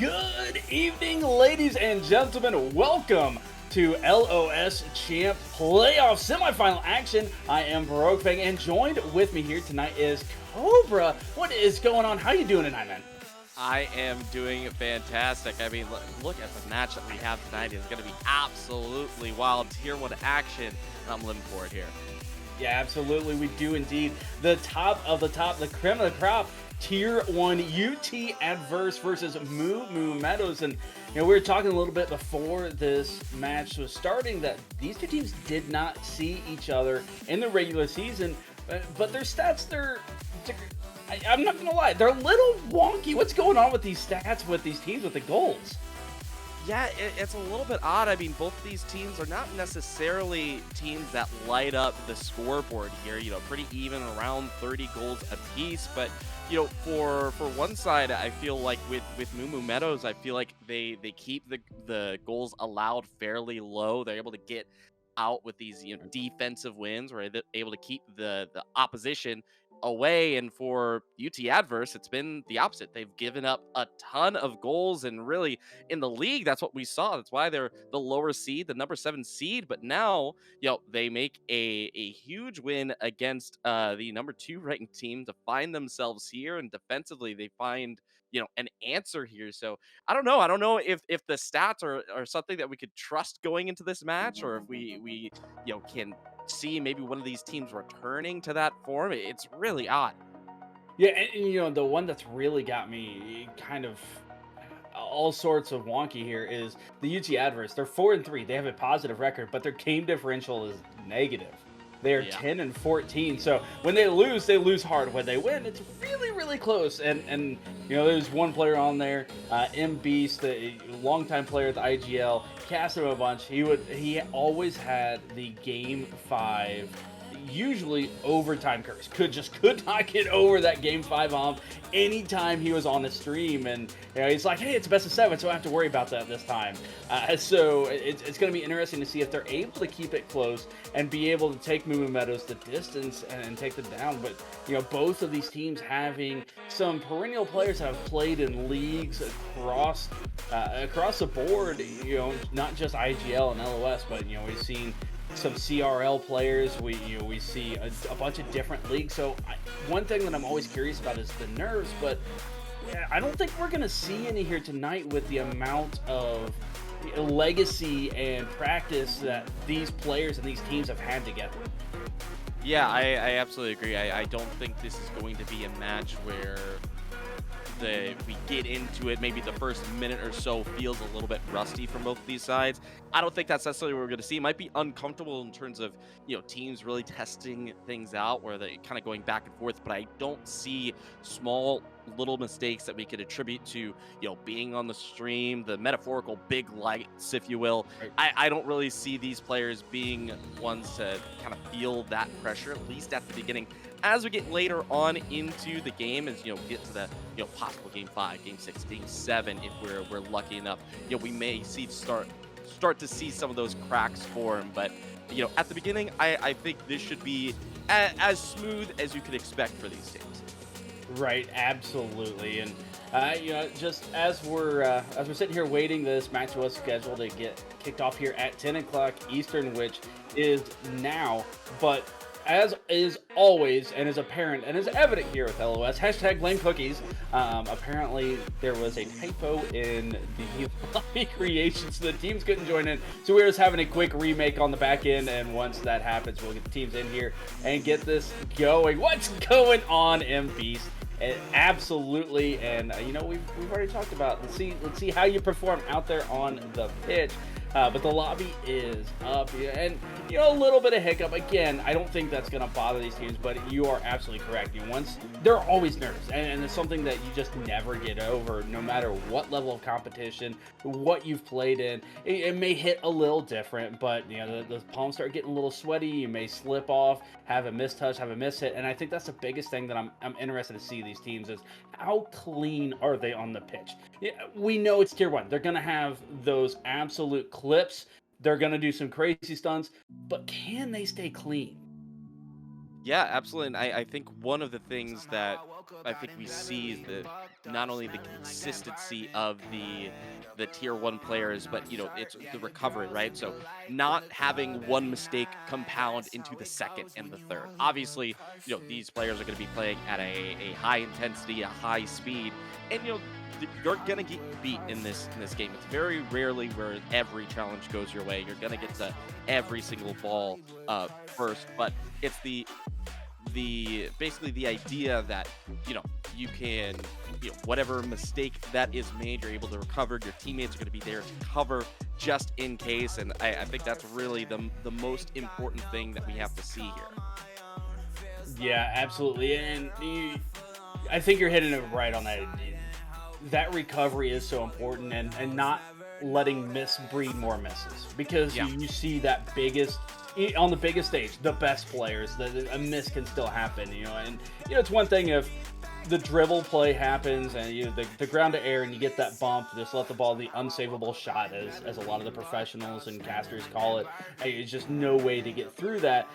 Good evening, ladies and gentlemen. Welcome to LOS Champ Playoff Semifinal action. I am Barokfang, and joined with me here tonight is Cobra. What is going on? How you doing tonight, man? I am doing fantastic. I mean, look at the match that we have tonight. It's going to be absolutely wild. Tier 1 action, and I'm living for it here. Yeah, absolutely. We do indeed. The top of the top, the creme of the crop. Tier 1 UT Adverse versus Meadows. And, we were talking a little bit before this match was starting that these two teams did not see each other in the regular season, but their stats, I'm not going to lie, they're a little wonky. What's going on with these stats with these teams with the goals? Yeah, it's a little bit odd. I mean, both these teams are not necessarily teams that light up the scoreboard here. Pretty even, around 30 goals apiece. But for one side, I feel like with Meadows, I feel like they keep the goals allowed fairly low. They're able to get out with these defensive wins, where they're able to keep the opposition away. And for UT Adverse, it's been the opposite. They've given up a ton of goals, and really in the league, that's what we saw. That's why they're the lower seed, the number 7 seed. But now, they make a huge win against the number 2 ranked team to find themselves here, and defensively they find an answer here. So I don't know if the stats are something that we could trust going into this match, or if we can see maybe one of these teams returning to that form. It's really odd. Yeah, and the one that's really got me kind of all sorts of wonky here is the UT Adverse. They're 4-3. They have a positive record, but their game differential is negative. They are Yeah. 10-14. So when they lose hard. When they win, it's really, really close. And there's one player on there, M Beast, the longtime player at the IGL, cast him a bunch. He always had the game 5, usually overtime curse. Could not get over that game 5 hump anytime he was on the stream. And he's like, hey, it's best of 7, so I don't have to worry about that this time. So it's going to be interesting to see if they're able to keep it close and be able to take Moo Meadows the distance and take them down. But both of these teams having some perennial players that have played in leagues across the board, not just IGL and LOS, but we've seen some CRL players. We see a bunch of different leagues. So one thing that I'm always curious about is the nerves, but I don't think we're going to see any here tonight with the amount of legacy and practice that these players and these teams have had together. Yeah, I absolutely agree. I don't think this is going to be a match where we get into it, maybe the first minute or so feels a little bit rusty from both of these sides. I don't think that's necessarily what we're going to see. It might be uncomfortable in terms of teams really testing things out, where they're kind of going back and forth, but I don't see small little mistakes that we could attribute to being on the stream, the metaphorical big lights, if you will. Right. I don't really see these players being ones to kind of feel that pressure, at least at the beginning. As we get later on into the game, as get to the possible game 5, game 6, game 7, if we're lucky enough, we may start to see some of those cracks form. But at the beginning, I think this should be as smooth as you could expect for these teams. Right, absolutely. And just as we're sitting here waiting, this match was scheduled to get kicked off here at 10 o'clock Eastern, which is now. But as is always, and is apparent, and is evident here with LOS, hashtag blame cookies. Apparently, there was a typo in the lobby creation, so the teams couldn't join in. So we're just having a quick remake on the back end, and once that happens, we'll get the teams in here and get this going. What's going on, M Beast? Absolutely, and we've already talked about. Let's see how you perform out there on the pitch. But the lobby is up, and a little bit of hiccup. Again, I don't think that's going to bother these teams, but you are absolutely correct. Once they're always nervous, and it's something that you just never get over, no matter what level of competition, what you've played in. It may hit a little different, but the palms start getting a little sweaty. You may slip off, have a mistouch, have a mishit, and I think that's the biggest thing that I'm interested to see these teams is how clean are they on the pitch. We know it's tier 1. They're going to have those absolute clips. They're going to do some crazy stunts, but can they stay clean? Yeah, absolutely. And I think one of the things that I think we see the not only the consistency of the tier 1 players, but it's the recovery, right? So not having one mistake compound into the second and the third. Obviously, these players are going to be playing at a high intensity, a high speed, and you're gonna get beat in this game. It's very rarely where every challenge goes your way. You're gonna get to every single ball first, but it's the basically the idea that you can whatever mistake that is made, you're able to recover. Your teammates are going to be there to cover just in case, and I think that's really the most important thing that we have to see here. Yeah, absolutely. And I think you're hitting it right on that. That recovery is so important, and not letting miss breed more misses, because Yeah. you see that biggest on the biggest stage, the best players, a miss can still happen, and it's one thing if the dribble play happens and the ground to air and you get that bump, just let the ball, the unsavable shot, as a lot of the professionals and casters call it. Hey, it's just no way to get through that.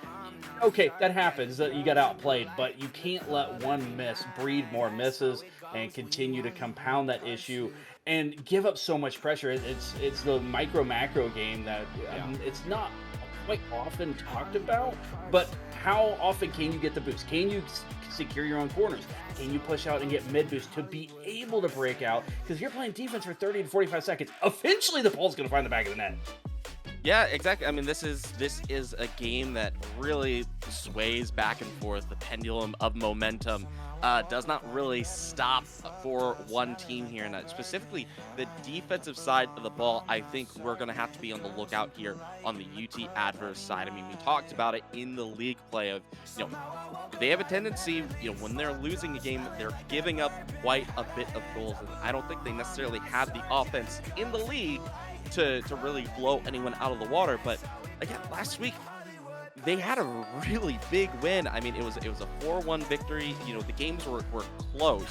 Okay, that happens, that you got outplayed, but you can't let one miss breed more misses and continue to compound that issue and give up so much pressure. It's the micro macro game that it's not quite often talked about, but how often can you get the boost? Can you secure your own corners? Can you push out and get mid boost to be able to break out? Because you're playing defense for 30 to 45 seconds. Eventually the ball's going to find the back of the net. Yeah, exactly. I mean, this is a game that really sways back and forth. The pendulum of momentum does not really stop for one team here, and specifically the defensive side of the ball. I think we're going to have to be on the lookout here on the UT adverse side. I mean, we talked about it in the league play of, they have a tendency, when they're losing a game, they're giving up quite a bit of goals, and I don't think they necessarily have the offense in the league to really blow anyone out of the water. But again, last week they had a really big win. I mean, it was a 4-1 victory. The games were close,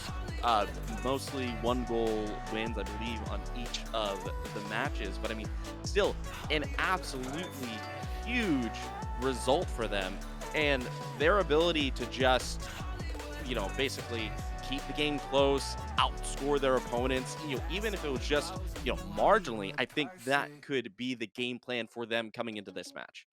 mostly 1-goal wins, I believe, on each of the matches. But I mean, still an absolutely huge result for them, and their ability to just basically keep the game close, outscore their opponents, even if it was just, marginally. I think that could be the game plan for them coming into this match.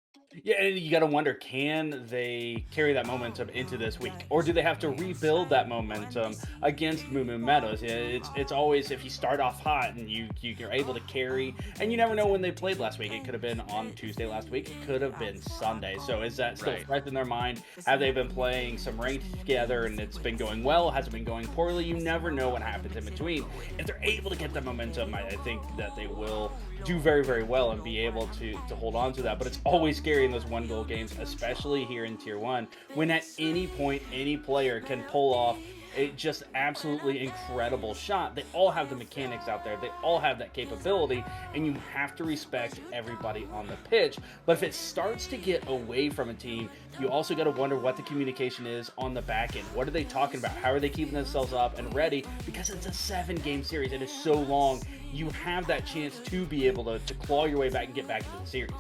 Yeah, and you got to wonder, can they carry that momentum into this week, or do they have to rebuild that momentum against Meadows? Yeah, it's always, if you start off hot and you're able to carry, and you never know when they played last week. It could have been on Tuesday last week. It could have been Sunday. So is that still fresh in their mind? Have they been playing some ranked together and it's been going well? Has it been going poorly? You never know what happens in between. If they're able to get that momentum, I think that they will do very, very well and be able to hold on to that. But it's always scary in those 1-goal games, especially here in Tier 1, when at any point any player can pull off a just absolutely incredible shot. They all have the mechanics out there. They all have that capability, and you have to respect everybody on the pitch. But if it starts to get away from a team, you also got to wonder what the communication is on the back end. What are they talking about? How are they keeping themselves up and ready? Because it's a 7-game series. It is so long. You have that chance to be able to claw your way back and get back into the series.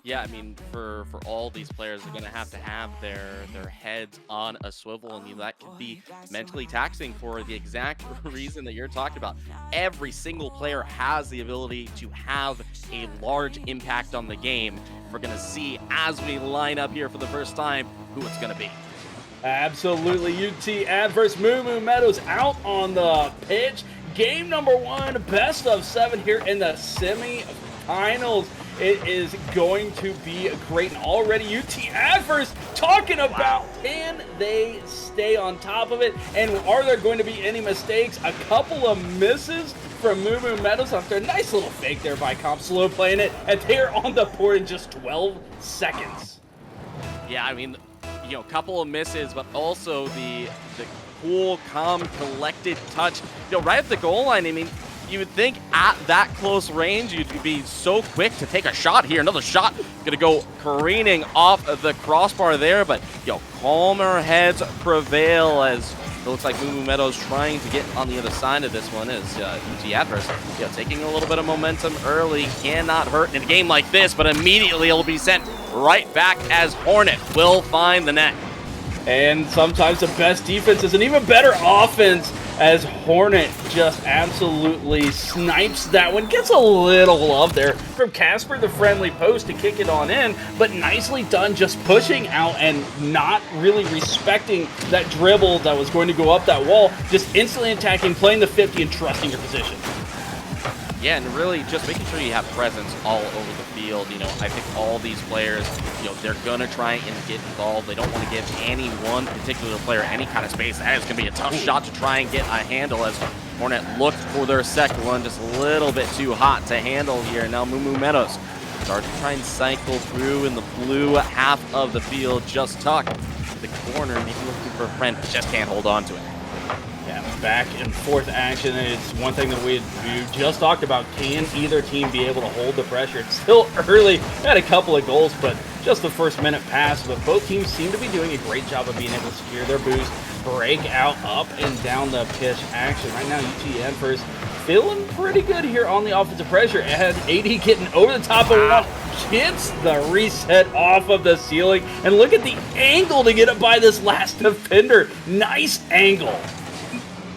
Yeah, I mean, for all these players, they're going to have their heads on a swivel, and that could be mentally taxing for the exact reason that you're talking about. Every single player has the ability to have a large impact on the game. We're going to see, as we line up here for the first time, who it's going to be. Absolutely. UT adverse Meadows out on the pitch. Game number 1, best of 7 here in the semifinals. It is going to be great, and already UT adverse talking about, can they stay on top of it, and are there going to be any mistakes? A couple of misses from Meadows after a nice little fake there by Comp, slow playing it, and they're on the board in just 12 seconds. Yeah, I mean, a couple of misses, but also the cool, calm, collected touch. Right at the goal line, I mean, you would think at that close range, you'd be so quick to take a shot here. Another shot gonna go careening off of the crossbar there, but calmer heads prevail as it looks like Meadows trying to get on the other side of this one as UT adverse, taking a little bit of momentum early cannot hurt in a game like this, but immediately it'll be sent right back as Hornet will find the net. And sometimes the best defense is an even better offense as Hornet just absolutely snipes that one. Gets a little love there from Casper, the friendly post, to kick it on in, but nicely done just pushing out and not really respecting that dribble that was going to go up that wall. Just instantly attacking, playing the 50 and trusting your position. Yeah, and really just making sure you have presence all over the field. You know, I think all these players, you know, they're going to try and get involved. They don't want to give any one particular player any kind of space. That is going to be a tough shot to try and get a handle, as Hornet looked for their second one. Just a little bit too hot to handle here. Now Meadows starts to try and cycle through in the blue half of the field. Just tucked to the corner, maybe looking for a friend, but just can't hold on to it. Yeah, back and forth action. It's one thing that we just talked about. Can either team be able to hold the pressure? It's still early. Had a couple of goals, but just the first minute pass. But both teams seem to be doing a great job of being able to secure their boost, break out up and down the pitch action. Right now, UT Adverse feeling pretty good here on the offensive pressure. As AD getting over the top of one, gets the reset off of the ceiling. And look at the angle to get it by this last defender. Nice angle.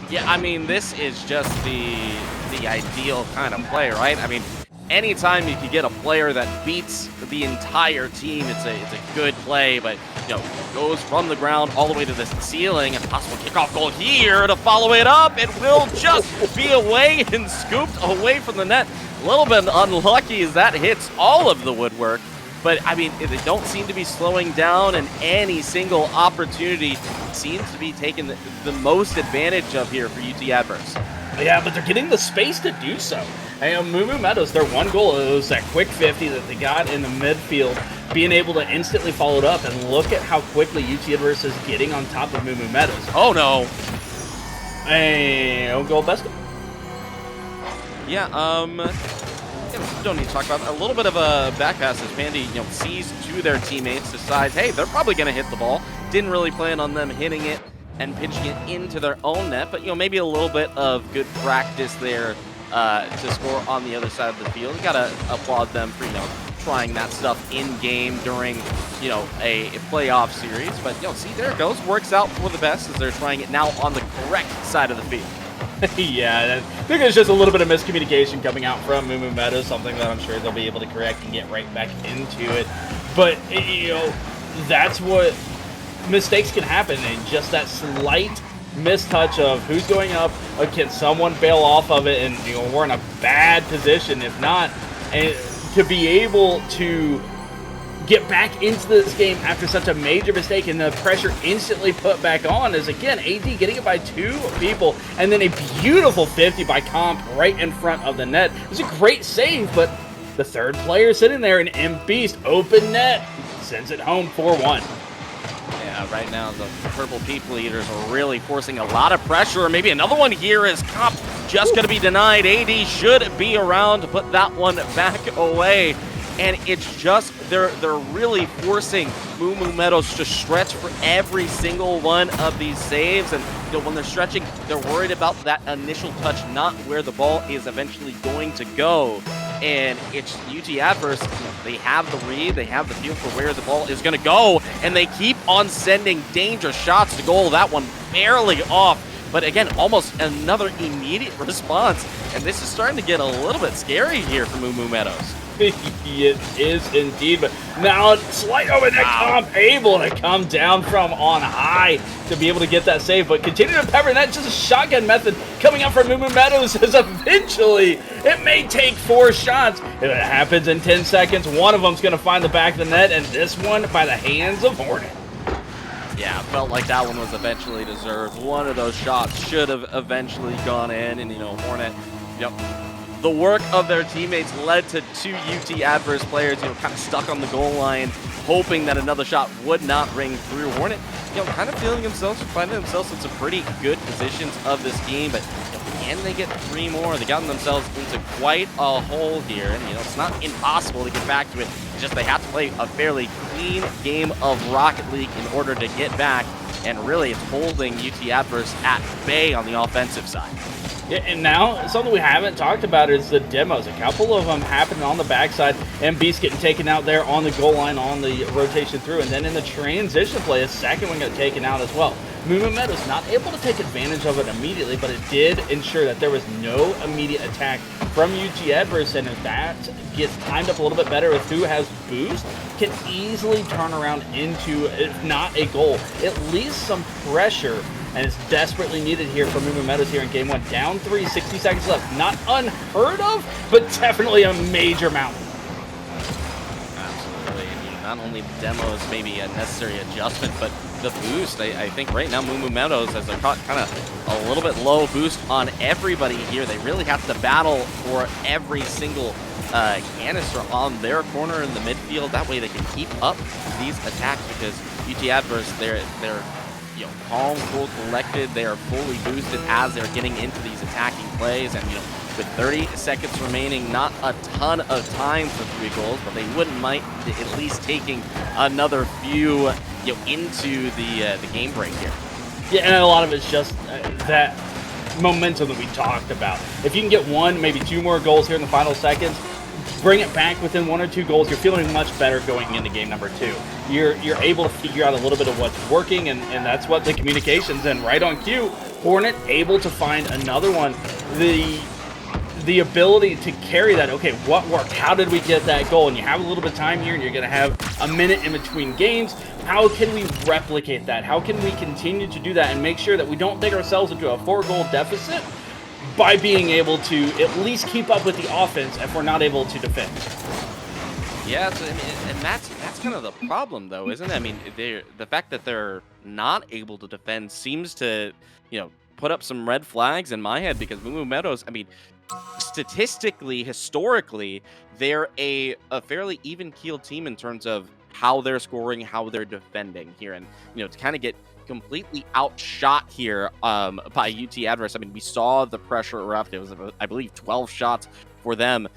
Yeah, I mean, this is just the ideal kind of play, right? I mean, anytime you can get a player that beats the entire team, it's a good play, but, you know, goes from the ground all the way to the ceiling, and possible kickoff goal here to follow it up. It will just be away and scooped away from the net. A little bit unlucky as that hits all of the woodwork. But, I mean, they don't seem to be slowing down, and any single opportunity seems to be taken the most advantage of here for UT Adverse. Yeah, but they're getting the space to do so. And Meadows, their one goal, it was that quick 50 that they got in the midfield, being able to instantly follow it up. And look at how quickly UT Adverse is getting on top of Meadows. Oh, no. And goal best. Yeah, don't need to talk about that. A little bit of a back pass as Pandy, you know, sees to their teammates, decides, hey, they're probably going to hit the ball. Didn't really plan on them hitting it and pitching it into their own net, but, you know, maybe a little bit of good practice there to score on the other side of the field. You got to applaud them for, you know, trying that stuff in-game during, you know, a playoff series. But, you know, see, there it goes. Works out for the best as they're trying it now on the correct side of the field. Yeah, I think there's just a little bit of miscommunication coming out from Meadows, something that I'm sure they'll be able to correct and get right back into it. But, you know, that's what mistakes can happen, and just that slight mistouch of who's going up, can someone bail off of it, and, you know, we're in a bad position. If not, and to be able to get back into this game after such a major mistake and the pressure instantly put back on is, again, AD getting it by two people, and then a beautiful 50 by Comp right in front of the net. It was a great save, but the third player sitting there, an M-Beast, open net, sends it home 4-1. Yeah, right now the Purple People Eaters are really forcing a lot of pressure. Maybe another one here is Comp just going to be denied. AD should be around to put that one back away. And it's just, they're really forcing Meadows to stretch for every single one of these saves. And, you know, when they're stretching, they're worried about that initial touch, not where the ball is eventually going to go. And it's UT Adverse, you know, they have the read, they have the feel for where the ball is going to go, and they keep on sending danger shots to goal. That one barely off. But again, almost another immediate response. And this is starting to get a little bit scary here for Meadows. It is indeed, but now slight over that Comp able to come down from on high to be able to get that save, but continue to pepper, and that's just a shotgun method coming up from Meadows as eventually it may take 4 shots. If it happens in 10 seconds, one of them's going to find the back of the net, and this one by the hands of Hornet. Yeah, felt like that one was eventually deserved. One of those shots should have eventually gone in, and, you know, Hornet, yep. The work of their teammates led to 2 UT Adverse players, you know, kind of stuck on the goal line, hoping that another shot would not ring through. Hornet, you know, kind of feeling themselves, finding themselves in some pretty good positions of this game, but, you know, can they get 3 more? They've gotten themselves into quite a hole here, and, you know, it's not impossible to get back to it. It's just they have to play a fairly clean game of Rocket League in order to get back, and really it's holding UT Adverse at bay on the offensive side. Yeah, and now something we haven't talked about is the demos. A couple of them happening on the backside, and Beast getting taken out there on the goal line on the rotation through, and then in the transition play, a second one got taken out as well. Meadows not able to take advantage of it immediately, but it did ensure that there was no immediate attack from UT Edwards, and if that gets timed up a little bit better with who has boost, can easily turn around into, if not a goal, at least some pressure, and it's desperately needed here for Meadows here in game one. Down 3, 60 seconds left. Not unheard of, but definitely a major mountain. Absolutely. And not only the demos maybe a necessary adjustment, but the boost. I think right now Meadows, as they're caught kind of a little bit low boost on everybody here, they really have to battle for every single canister on their corner in the midfield. That way they can keep up these attacks, because UT Adverse, they're calm, cool, collected. They are fully boosted as they're getting into these attacking plays, and with 30 seconds remaining, not a ton of time for 3 goals, but they wouldn't mind at least taking another few into the game break here. Yeah, and a lot of it's just that momentum that we talked about. If you can get 1, maybe 2 more goals here in the final seconds, bring it back within 1 or 2 goals, you're feeling much better going into game number 2. You're able to figure out a little bit of what's working, and that's what the communications, and right on cue, Hornet able to find another one. The ability to carry that, okay, what worked? How did we get that goal? And you have a little bit of time here, and you're going to have a minute in between games. How can we replicate that? How can we continue to do that and make sure that we don't dig ourselves into a 4-goal deficit by being able to at least keep up with the offense if we're not able to defend? Yeah, and that's kind of the problem, though, isn't it? I mean, the fact that they're not able to defend seems to, put up some red flags in my head, because Meadows, I mean, statistically, historically, they're a fairly even-keeled team in terms of how they're scoring, how they're defending here, and to kind of get completely outshot here by UT Adverse. I mean, we saw the pressure erupt. It was, I believe, 12 shots for them.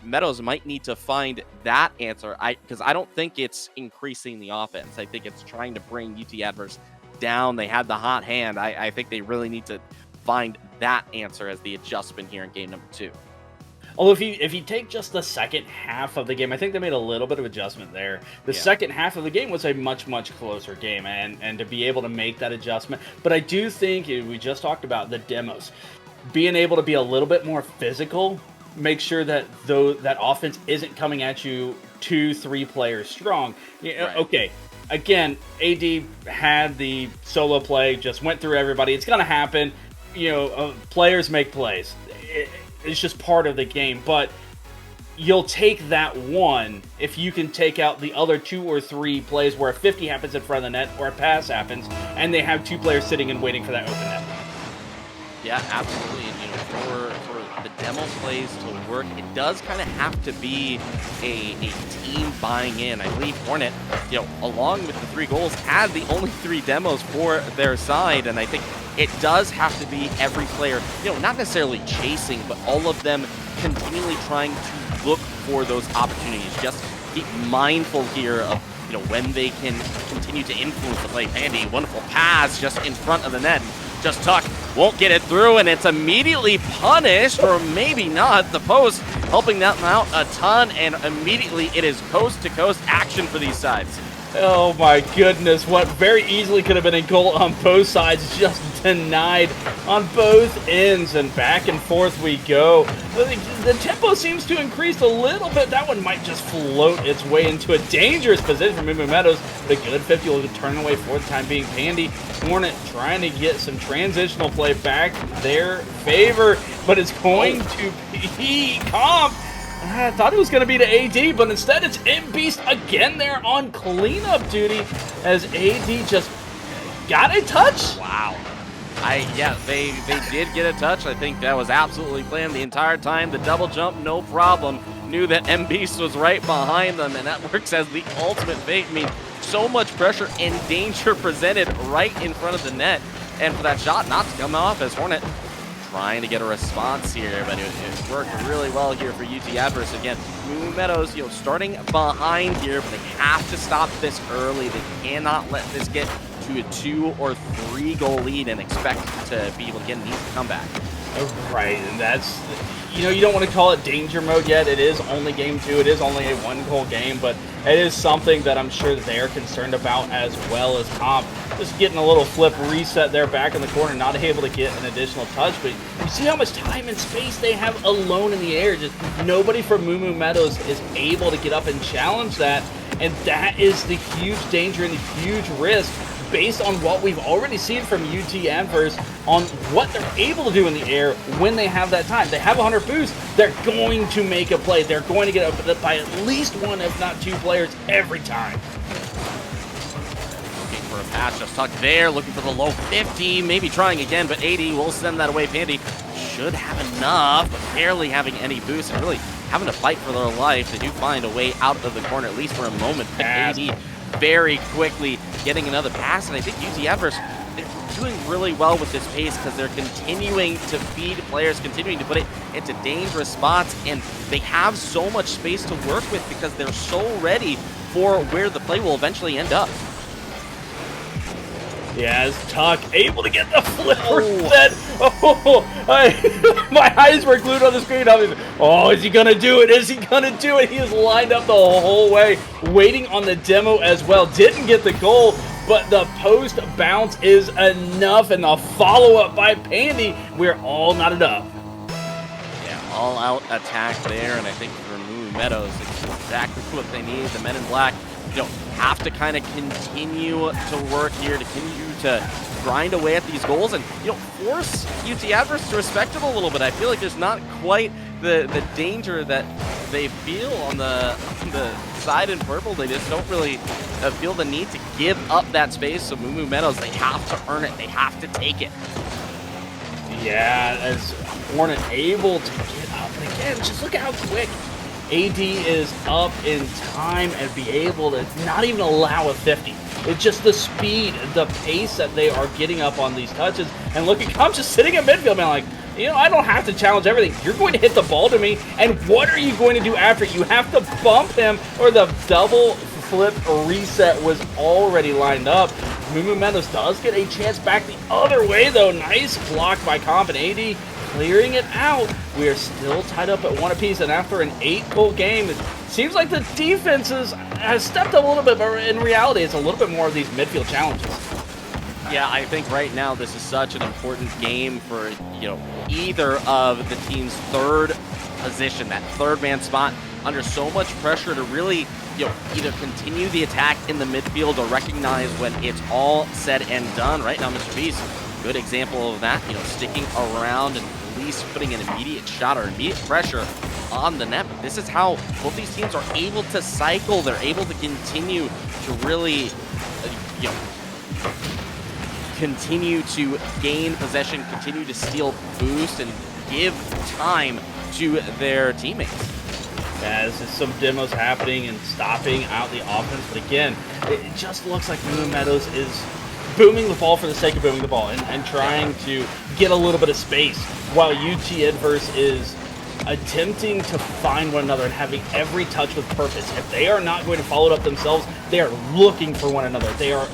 Meadows might need to find that answer, because I don't think it's increasing the offense. I think it's trying to bring UT Adverse down. They had the hot hand. I think they really need to find that answer as the adjustment here in game number 2. Although if you take just the second half of the game, I think they made a little bit of adjustment there. The second half of the game was a much, much closer game, and to be able to make that adjustment. But I do think, we just talked about the demos, being able to be a little bit more physical, make sure that that offense isn't coming at you 2-3 players strong. Right. Okay, again, AD had the solo play, just went through everybody. It's going to happen. Players make plays. It's just part of the game, but you'll take that one if you can take out the other 2 or 3 plays where a 50 happens in front of the net or a pass happens, and they have 2 players sitting and waiting for that open net. Yeah, absolutely. And for the demo plays to work, it does kind of have to be a team buying in. I believe Hornet, along with the 3 goals, had the only 3 demos for their side, and I think it does have to be every player, not necessarily chasing, but all of them continually trying to look for those opportunities. Just be mindful here of, when they can continue to influence the play. Andy, wonderful pass just in front of the net. Just Tuck won't get it through, and it's immediately punished, or maybe not. The post helping them out a ton, and immediately it is coast-to-coast action for these sides. Oh my goodness, what very easily could have been a goal on both sides, just denied on both ends, and back and forth we go. The tempo seems to increase a little bit. That one might just float its way into a dangerous position for Meadows, but a good 50 will turn away for the time being. Pandy Hornet trying to get some transitional play back their favor, but it's going to be Comp. I thought it was going to be to AD, but instead it's M-Beast again there on cleanup duty as AD just got a touch. Wow. Yeah, they did get a touch. I think that was absolutely planned the entire time. The double jump, no problem. Knew that M-Beast was right behind them, and that works as the ultimate bait. I mean, so much pressure and danger presented right in front of the net. And for that shot not to come off, as Hornet trying to get a response here, but it worked really well here for UT Adverse. Again, Meadows, starting behind here, but they have to stop this early. They cannot let this get to a 2 or 3 goal lead and expect to be able to get an easy comeback. Right, and that's, you know, you don't want to call it danger mode yet. It is only game 2. It is only a 1-goal game, but it is something that I'm sure they're concerned about as well as Comp. Just getting a little flip reset there back in the corner, not able to get an additional touch, but you see how much time and space they have alone in the air. Just nobody from Moo Meadows is able to get up and challenge that, and that is the huge danger and the huge risk based on what we've already seen from UT Adverse on what they're able to do in the air when they have that time. They have 100 boost, they're going to make a play. They're going to get up by at least 1, if not 2 players every time. Looking for a pass, just tucked there, looking for the low 50, maybe trying again, but 80 will send that away. Pandy should have enough, but barely having any boost and really having to fight for their life. They do find a way out of the corner, at least for a moment, but 80 very quickly getting another pass, and I think UT Adverse, they're doing really well with this pace because they're continuing to feed players, continuing to put it into dangerous spots, and they have so much space to work with because they're so ready for where the play will eventually end up. Yeah, as Tuck able to get the flip reset. Oh, my eyes were glued on the screen. Oh, is he gonna do it? Is he gonna do it? He is lined up the whole way, waiting on the demo as well. Didn't get the goal, but the post bounce is enough, and the follow-up by Pandy, we're all knotted up. Yeah, all-out attack there, and I think for Moo Meadows, it's exactly what they need. The men in black, you know, have to kind of continue to work here, to continue to grind away at these goals and, you know, force UT Adverse to respect it a little bit. I feel like there's not quite the danger that they feel on the side in purple. They just don't really feel the need to give up that space. So Moo Meadows, they have to earn it. They have to take it. Yeah, as Hornet able to get up, and again, just look at how quick AD is up in time and be able to not even allow a 50. It's just the speed, the pace that they are getting up on these touches. And look at Comp just sitting in midfield, man, like, you know, I don't have to challenge everything. You're going to hit the ball to me, and what are you going to do after? You have to bump him, or the double flip reset was already lined up. Moo Meadows does get a chance back the other way, though. Nice block by Comp and AD. Clearing it out. We are still tied up at 1 apiece, and after an 8-goal game, it seems like the defense has stepped up a little bit, but in reality, it's a little bit more of these midfield challenges. Yeah, I think right now this is such an important game for, you know, either of the team's third position, that third-man spot, under so much pressure to really, you know, either continue the attack in the midfield or recognize when it's all said and done. Right now, Mr. Beast, good example of that, you know, sticking around and at least putting an immediate shot or immediate pressure on the net. But this is how both these teams are able to cycle. They're able to continue to really, you know, continue to gain possession, continue to steal boost, and give time to their teammates. As some demos happening and stopping out the offense, but again, it just looks like Moo Meadows is booming the ball for the sake of booming the ball and trying to get a little bit of space, while UT Adverse is attempting to find one another and having every touch with purpose. If they are not going to follow it up themselves, they are looking for one another. They are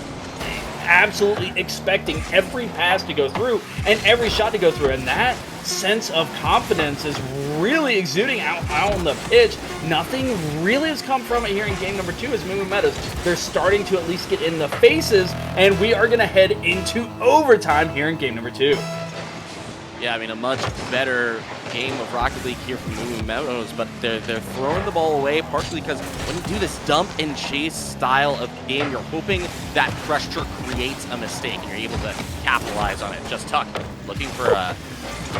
absolutely expecting every pass to go through and every shot to go through, and that sense of confidence is really exuding out on the pitch. Nothing really has come from it here in game number 2 as Moo Meadows. They're starting to at least get in the faces, and we are going to head into overtime here in game number 2. Yeah, I mean, a much better game of Rocket League here from Moo Meadows, but they're throwing the ball away, partially because when you do this dump and chase style of game, you're hoping that pressure creates a mistake, and you're able to capitalize on it. Just Tuck looking for a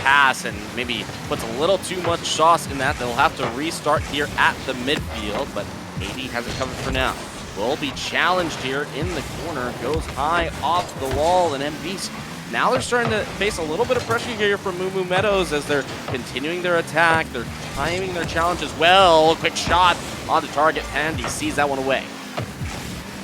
pass and maybe puts a little too much sauce in that. They'll have to restart here at the midfield, but AD has it covered for now. Will be challenged here in the corner, goes high off the wall, and MVs. Now they're starting to face a little bit of pressure here from Moo Meadows as they're continuing their attack. They're timing their challenge as well. Quick shot on the target, and he sees that one away.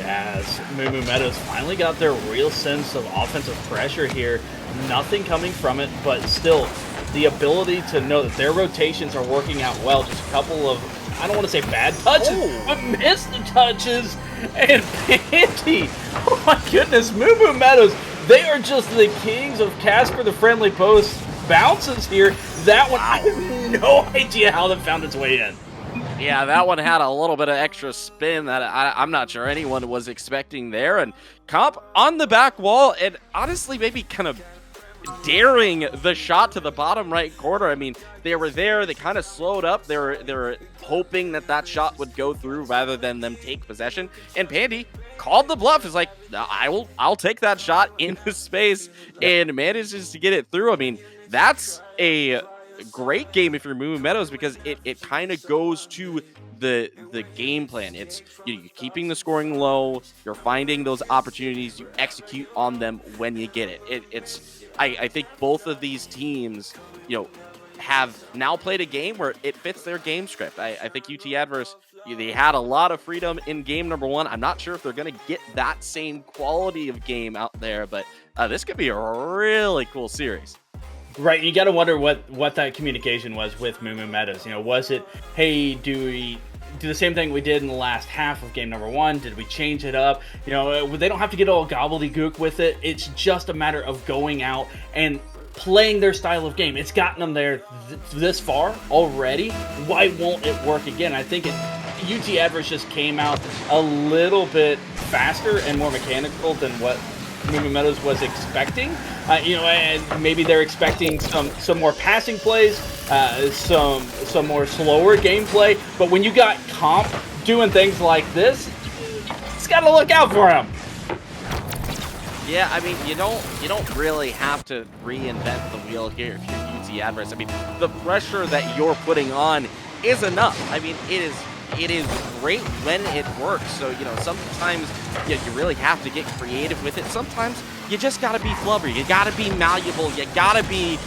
As Moo Meadows finally got their real sense of offensive pressure here. Nothing coming from it, but still the ability to know that their rotations are working out well. Just a couple of, I don't want to say bad touches, but missed touches. And Panty, oh my goodness, Moo Moo Meadows, they are just the kings of Casper the Friendly Post bounces here. That one, I have no idea how that found its way in. Yeah, that one had a little bit of extra spin that I'm not sure anyone was expecting there. And Comp on the back wall, and honestly, maybe kind of daring the shot to the bottom right corner. I mean, they were there. They kind of slowed up. They were hoping that that shot would go through rather than them take possession. And Pandy called the bluff. Is like, I'll take that shot into space, and manages to get it through. I mean, that's a great game if you're moving Meadows, because it kind of goes to the game plan. It's you're keeping the scoring low, you're finding those opportunities, you execute on them when you get it. I think both of these teams, have now played a game where it fits their game script. I think UT Adverse, they had a lot of freedom in game number one. I'm not sure if they're going to get that same quality of game out there, but this could be a really cool series. Right, you got to wonder what that communication was with Moo Moo Meadows. Was it, hey, do we do the same thing we did in the last half of game number one? Did we change it up? They don't have to get all gobbledygook with it. It's just a matter of going out and playing their style of game. It's gotten them there this far already. Why won't it work again? I think UT Adverse just came out a little bit faster and more mechanical than what Moo Moo Meadows was expecting. And maybe they're expecting some more passing plays, some more slower gameplay. But when you got Comp doing things like this, it's got to look out for him. Yeah, I mean, you don't really have to reinvent the wheel here if you're UT Adverse. I mean, the pressure that you're putting on is enough. I mean, it is great when it works. So, sometimes you really have to get creative with it. Sometimes you just got to be flubber. You got to be malleable. You got to be,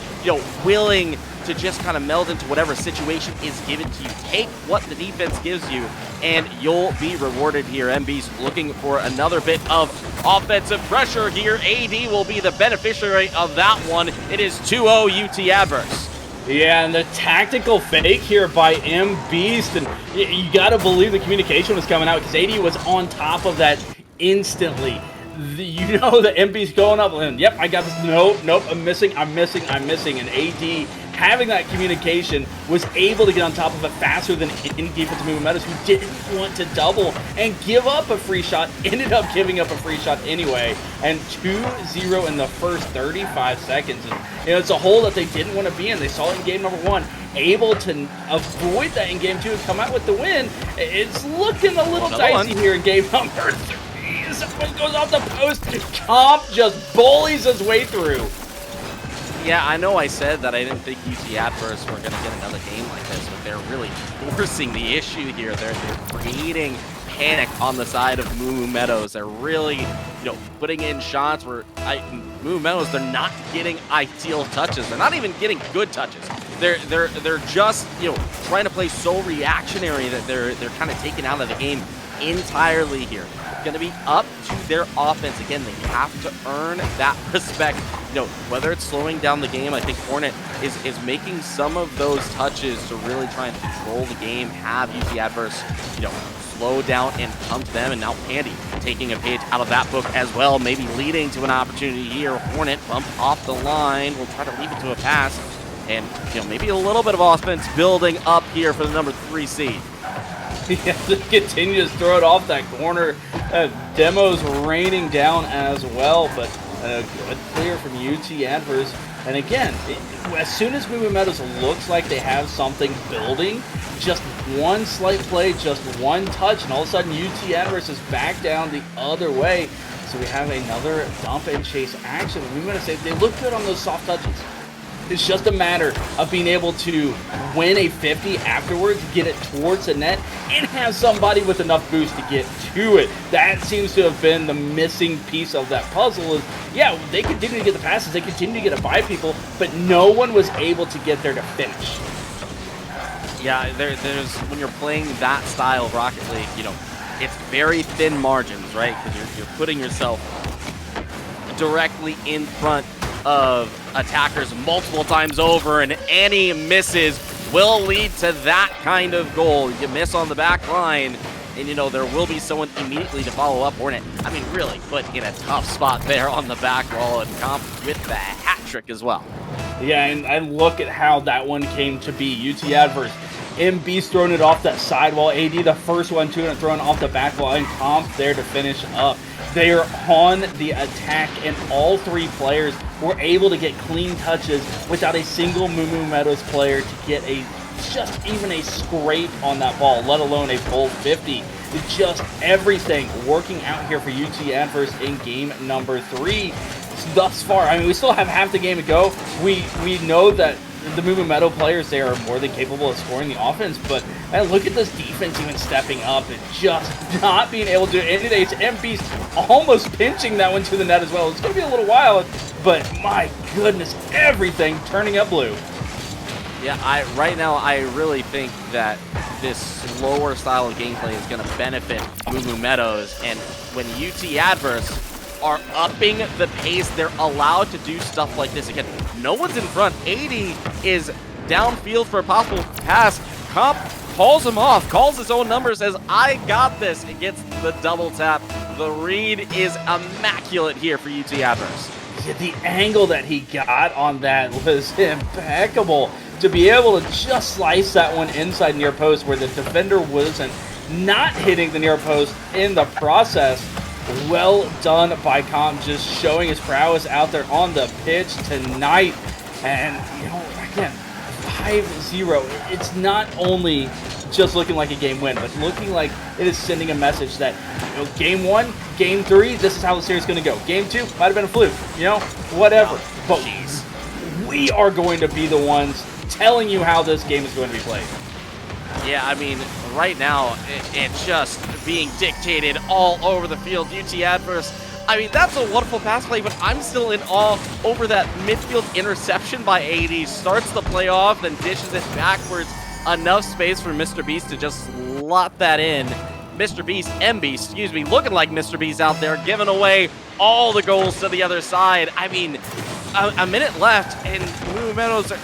willing to just kind of meld into whatever situation is given to you. Take what the defense gives you, and you'll be rewarded here. MB's looking for another bit of offensive pressure here. AD will be the beneficiary of that one. It is 2-0 UT Adverse. Yeah, and the tactical fake here by M Beast, and you got to believe the communication was coming out because AD was on top of that instantly. The M Beast going up, and yep, I got this. Nope, I'm missing, and AD having that communication was able to get on top of it faster than any defensive Moo Moo Meadows, who didn't want to double and give up a free shot, ended up giving up a free shot anyway, and 2-0 in the first 35 seconds. And, it's a hole that they didn't want to be in. They saw it in game number one, able to avoid that in game two and come out with the win. It's looking a little dicey here in game number three. Someone goes off the post. Comp just bullies his way through. Yeah, I know I said that I didn't think UT Adverse were going to get another game like this, but they're really forcing the issue here. They're creating panic on the side of Moo Moo Meadows. They're really, putting in shots where Moo Moo Meadows, they're not getting ideal touches. They're not even getting good touches. They're just, trying to play so reactionary that they're kind of taken out of the game entirely here. Going to be up to their offense. Again, they have to earn that respect. Whether it's slowing down the game, I think Hornet is making some of those touches to really try and control the game, have UT Adverse, slow down and come to them. And now Pandy taking a page out of that book as well, maybe leading to an opportunity here. Hornet bumped off the line. We'll try to leave it to a pass. And, maybe a little bit of offense building up here for the number 3 seed. Yeah, they continue to throw it off that corner. Demo's raining down as well, but a good clear from UT Adverse. And again, as soon as Moo Moo Meadows looks like they have something building, just one slight play, just one touch, and all of a sudden UT Adverse is back down the other way. So we have another dump and chase action. We're going to say they look good on those soft touches. It's just a matter of being able to win a 50 afterwards, get it towards the net, and have somebody with enough boost to get to it. That seems to have been the missing piece of that puzzle. Is, yeah, they continue to get the passes, they continue to get it by people, but no one was able to get there to finish. Yeah, there's when you're playing that style of Rocket League, it's very thin margins, right? Because you're putting yourself directly in front of attackers multiple times over, and any misses will lead to that kind of goal. You miss on the back line, And, there will be someone immediately to follow up. Hornet, I mean, really put in a tough spot there on the back wall, and Comp with the hat trick as well. Yeah, and I look at how that one came to be. UT Adverse, MB's throwing it off that sidewall. AD, the first one, too, and throwing off the back wall, and Comp there to finish up. They are on the attack, and all three players were able to get clean touches without a single Meadows player to get just even a scrape on that ball, let alone a full 50. Just everything working out here for UT Adverse in game number 3 thus far. I mean, we still have half the game to go. We know that the Meadows players, they are more than capable of scoring the offense, but look at this defense even stepping up and just not being able to do anything. It's MB's almost pinching that one to the net as well. It's going to be a little while, but my goodness, everything turning up blue. Yeah, right now I really think that this slower style of gameplay is going to benefit Meadows, and when UT Adverse are upping the pace, they're allowed to do stuff like this. Again, no one's in front. 80 is downfield for a possible pass. Comp calls him off, calls his own number, says, I got this. It gets the double tap. The read is immaculate here for UT Adverse. Yeah, the angle that he got on that was impeccable. To be able to just slice that one inside near post where the defender wasn't not hitting the near post in the process. Well done by Comp, just showing his prowess out there on the pitch tonight. And, again, 5-0. It's not only just looking like a game win, but looking like it is sending a message that, game 1, game 3, this is how the series is going to go. Game 2 might have been a fluke, whatever. Oh, but we are going to be the ones telling you how this game is going to be played. Yeah, I mean, right now, it's just being dictated all over the field. UT Adverse, I mean, that's a wonderful pass play, but I'm still in awe over that midfield interception by AD. Starts the play off, then dishes it backwards. Enough space for Mr. Beast to just slot that in. Mr. Beast, M-Beast, excuse me, looking like Mr. Beast out there, giving away all the goals to the other side. I mean, a minute left, and Meadows are,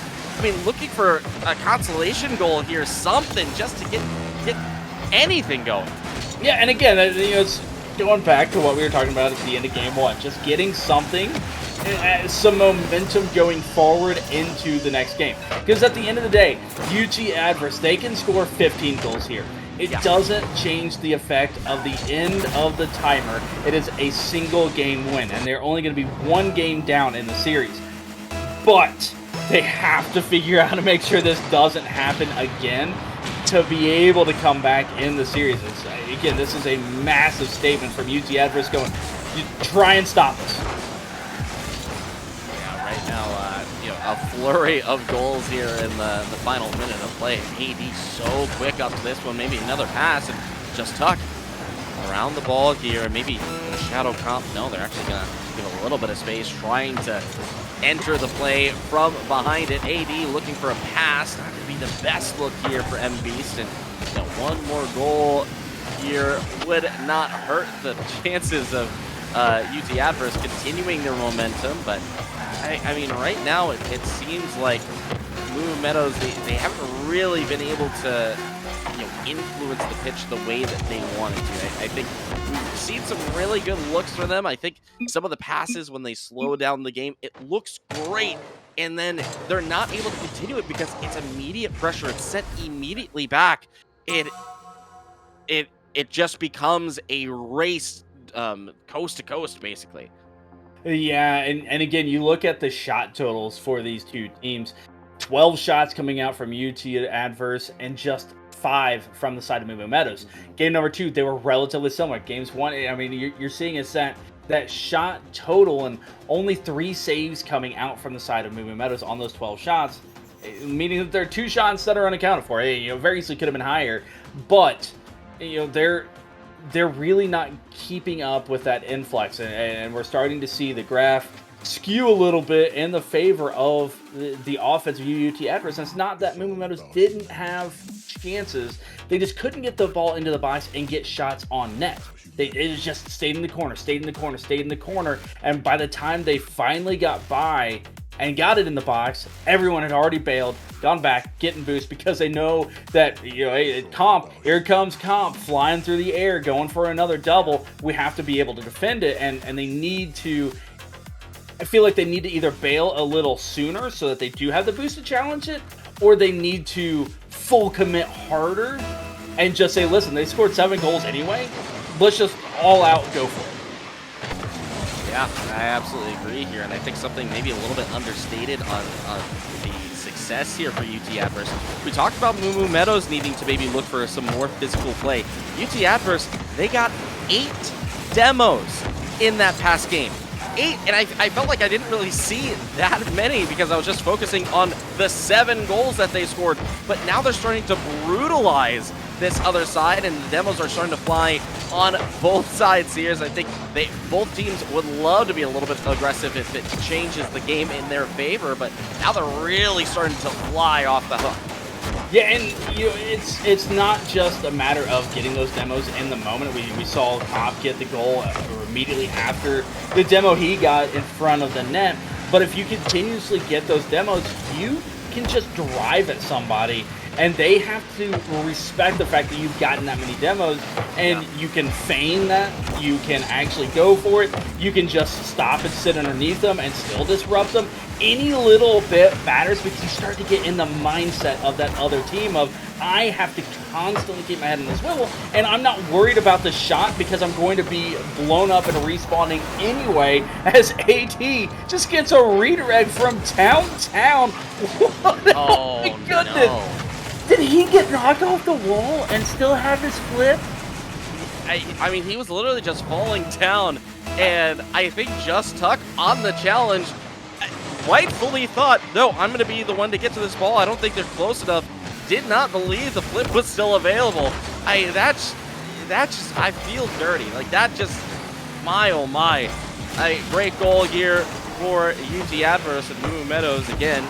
looking for a consolation goal here, something just to get anything going. Yeah, and again, it's going back to what we were talking about at the end of game 1, just getting something, some momentum going forward into the next game. Because at the end of the day, UT Adverse, they can score 15 goals here. It doesn't change the effect of the end of the timer. It is a single game win, and they're only going to be one game down in the series. But they have to figure out how to make sure this doesn't happen again to be able to come back in the series. Again, this is a massive statement from UT Adverse going, try and stop us. Yeah, right now, a flurry of goals here in the final minute of play. AD so quick up to this one, maybe another pass, and just tuck around the ball here, and maybe a shadow Comp. No, they're actually going to give a little bit of space, trying to enter the play from behind it. AD looking for a pass. Not going to be the best look here for M-Beast. And one more goal here would not hurt the chances of UT Adverse continuing their momentum. But, I mean, right now it seems like Meadows, they haven't really been able to influence the pitch the way that they wanted to. I think we've seen some really good looks for them. I think some of the passes, when they slow down the game, it looks great, and then they're not able to continue it because it's immediate pressure. It's sent immediately back. It just becomes a race, coast to coast, basically. Yeah, and again, you look at the shot totals for these two teams. 12 shots coming out from UT Adverse and just 5 from the side of Meadows. Game number 2, they were relatively similar. Games 1, I mean, you're seeing is that shot total and only 3 saves coming out from the side of Meadows on those 12 shots, meaning that there are 2 shots that are unaccounted for. Very easily could have been higher, but they're really not keeping up with that influx, and we're starting to see the graph skew a little bit in the favor of the offense of UT Adverse. And it's not that Meadows didn't have chances. They just couldn't get the ball into the box and get shots on net. It just stayed in the corner, and by the time they finally got by and got it in the box, everyone had already bailed, gone back, getting boost because they know that, hey, Comp, here comes Comp flying through the air, going for another double. We have to be able to defend it, and they need to. I feel like they need to either bail a little sooner so that they do have the boost to challenge it, or they need to full commit harder and just say, listen, they scored 7 goals anyway. Let's just all out go for it. Yeah, I absolutely agree here, and I think something maybe a little bit understated on the success here for UT Adverse. We talked about Moo Meadows needing to maybe look for some more physical play. UT Adverse, they got 8 demos in that past game. 8, and I felt like I didn't really see that many because I was just focusing on the 7 goals that they scored, but now they're starting to brutalize this other side, and the demos are starting to fly on both sides here. I think both teams would love to be a little bit aggressive if it changes the game in their favor, but now they're really starting to fly off the hook. Yeah, and it's not just a matter of getting those demos in the moment. We saw Cop get the goal immediately after the demo he got in front of the net, but if you continuously get those demos, you can just drive at somebody, and they have to respect the fact that you've gotten that many demos, and you can feign that, you can actually go for it, you can just stop and sit underneath them and still disrupt them. Any little bit matters because you start to get in the mindset of that other team of, I have to constantly keep my head in the swivel, and I'm not worried about the shot because I'm going to be blown up and respawning anyway, as AT just gets a redirect from downtown. Oh my goodness. No. Did he get knocked off the wall and still have his flip? I mean, he was literally just falling down, and I think Just Tuck on the challenge rightfully thought, no, I'm going to be the one to get to this ball. I don't think they're close enough. Did not believe the flip was still available. That's just, I feel dirty. Like, that just, my oh my. Great goal here for UT Adverse, and Moo Meadows again,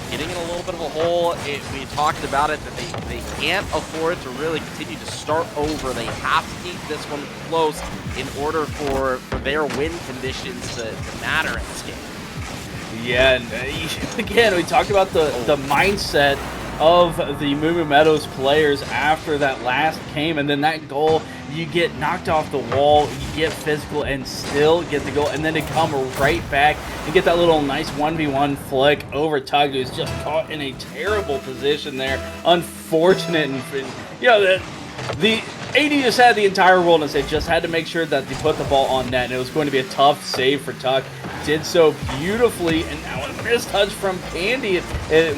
getting in a little bit of a hole. We talked about it, that they can't afford to really continue to start over. They have to keep this one close in order for their win conditions to matter in this game. Yeah, and again, we talked about the mindset of the Moo Meadows players after that last game, and then that goal, you get knocked off the wall, you get physical, and still get the goal, and then to come right back and get that little nice 1v1 flick over Tug, who's just caught in a terrible position there. Unfortunate, and the AD just had the entire world, and they just had to make sure that they put the ball on net, and it was going to be a tough save for Tuck. Did so beautifully, and now a missed touch from Pandy.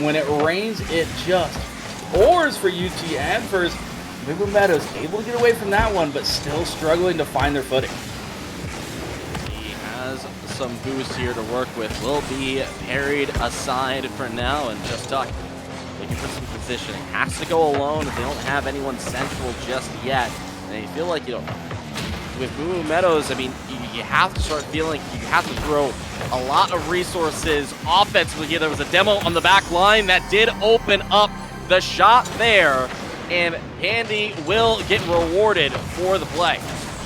When it rains, it just pours for UT Adverse. Moo Meadows able to get away from that one, but still struggling to find their footing. He has some boost here to work with. Will be parried aside for now, and Just Tuck looking for some positioning. Has to go alone if they don't have anyone central just yet. And I feel like, with Moo Meadows, I mean, you have to start feeling you have to throw a lot of resources offensively here. There was a demo on the back line that did open up the shot there, and Pandy will get rewarded for the play.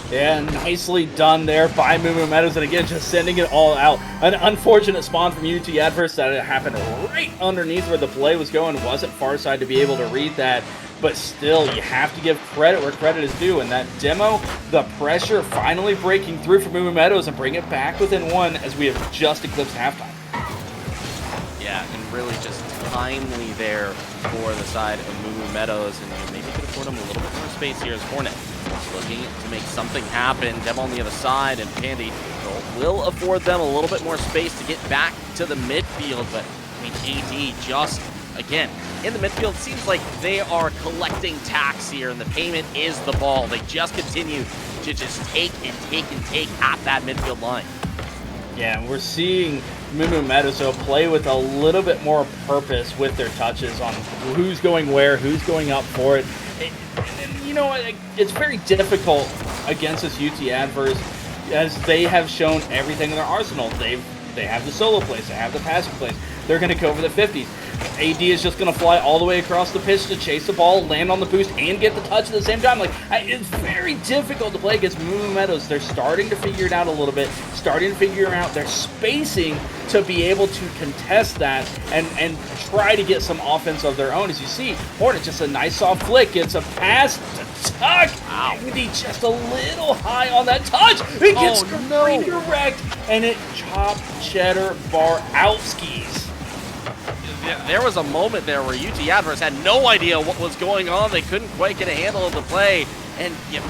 Yeah, nicely done there by Moo Meadows, and again, just sending it all out. An unfortunate spawn from UT Adverse that it happened right underneath where the play was going. Wasn't far side to be able to read that, but still, you have to give credit where credit is due. And that demo, the pressure finally breaking through for Moo Meadows and bring it back within 1 as we have just eclipsed halftime. Yeah, and really just timely there for the side of Moo Meadows, and maybe could afford him a little bit more space here as Hornet looking to make something happen. Demo on the other side, and Pandy will afford them a little bit more space to get back to the midfield, but I mean, AD just, again, in the midfield, seems like they are collecting tax here, and the payment is the ball. They just continue to just take and take and take at that midfield line. Yeah, and we're seeing Moo Meadows play with a little bit more purpose with their touches on who's going where, who's going up for it. And you know what? It's very difficult against this UT Adverse, as they have shown everything in their arsenal. They have the solo plays, they have the passing plays. They're going to go for the 50s. AD is just going to fly all the way across the pitch to chase the ball, land on the boost, and get the touch at the same time. Like, it's very difficult to play against Meadows. They're starting to figure it out a little bit, starting to figure out their spacing to be able to contest that and try to get some offense of their own. As you see, Hornet just a nice soft flick, gets a pass to Tuck. Andy just a little high on that touch. It gets redirect, and it chopped Cheddar Bar out skis. There was a moment there where UT Adverse had no idea what was going on. They couldn't quite get a handle of the play. And you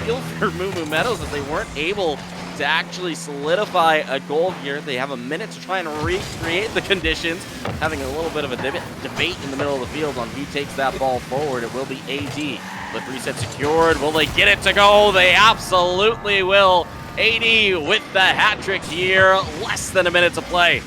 feel for Meadows that they weren't able to actually solidify a goal here. They have a minute to try and recreate the conditions. Having a little bit of a debate in the middle of the field on who takes that ball forward. It will be AD. Flip reset secured. Will they get it to go? They absolutely will. AD with the hat trick here. Less than a minute to play.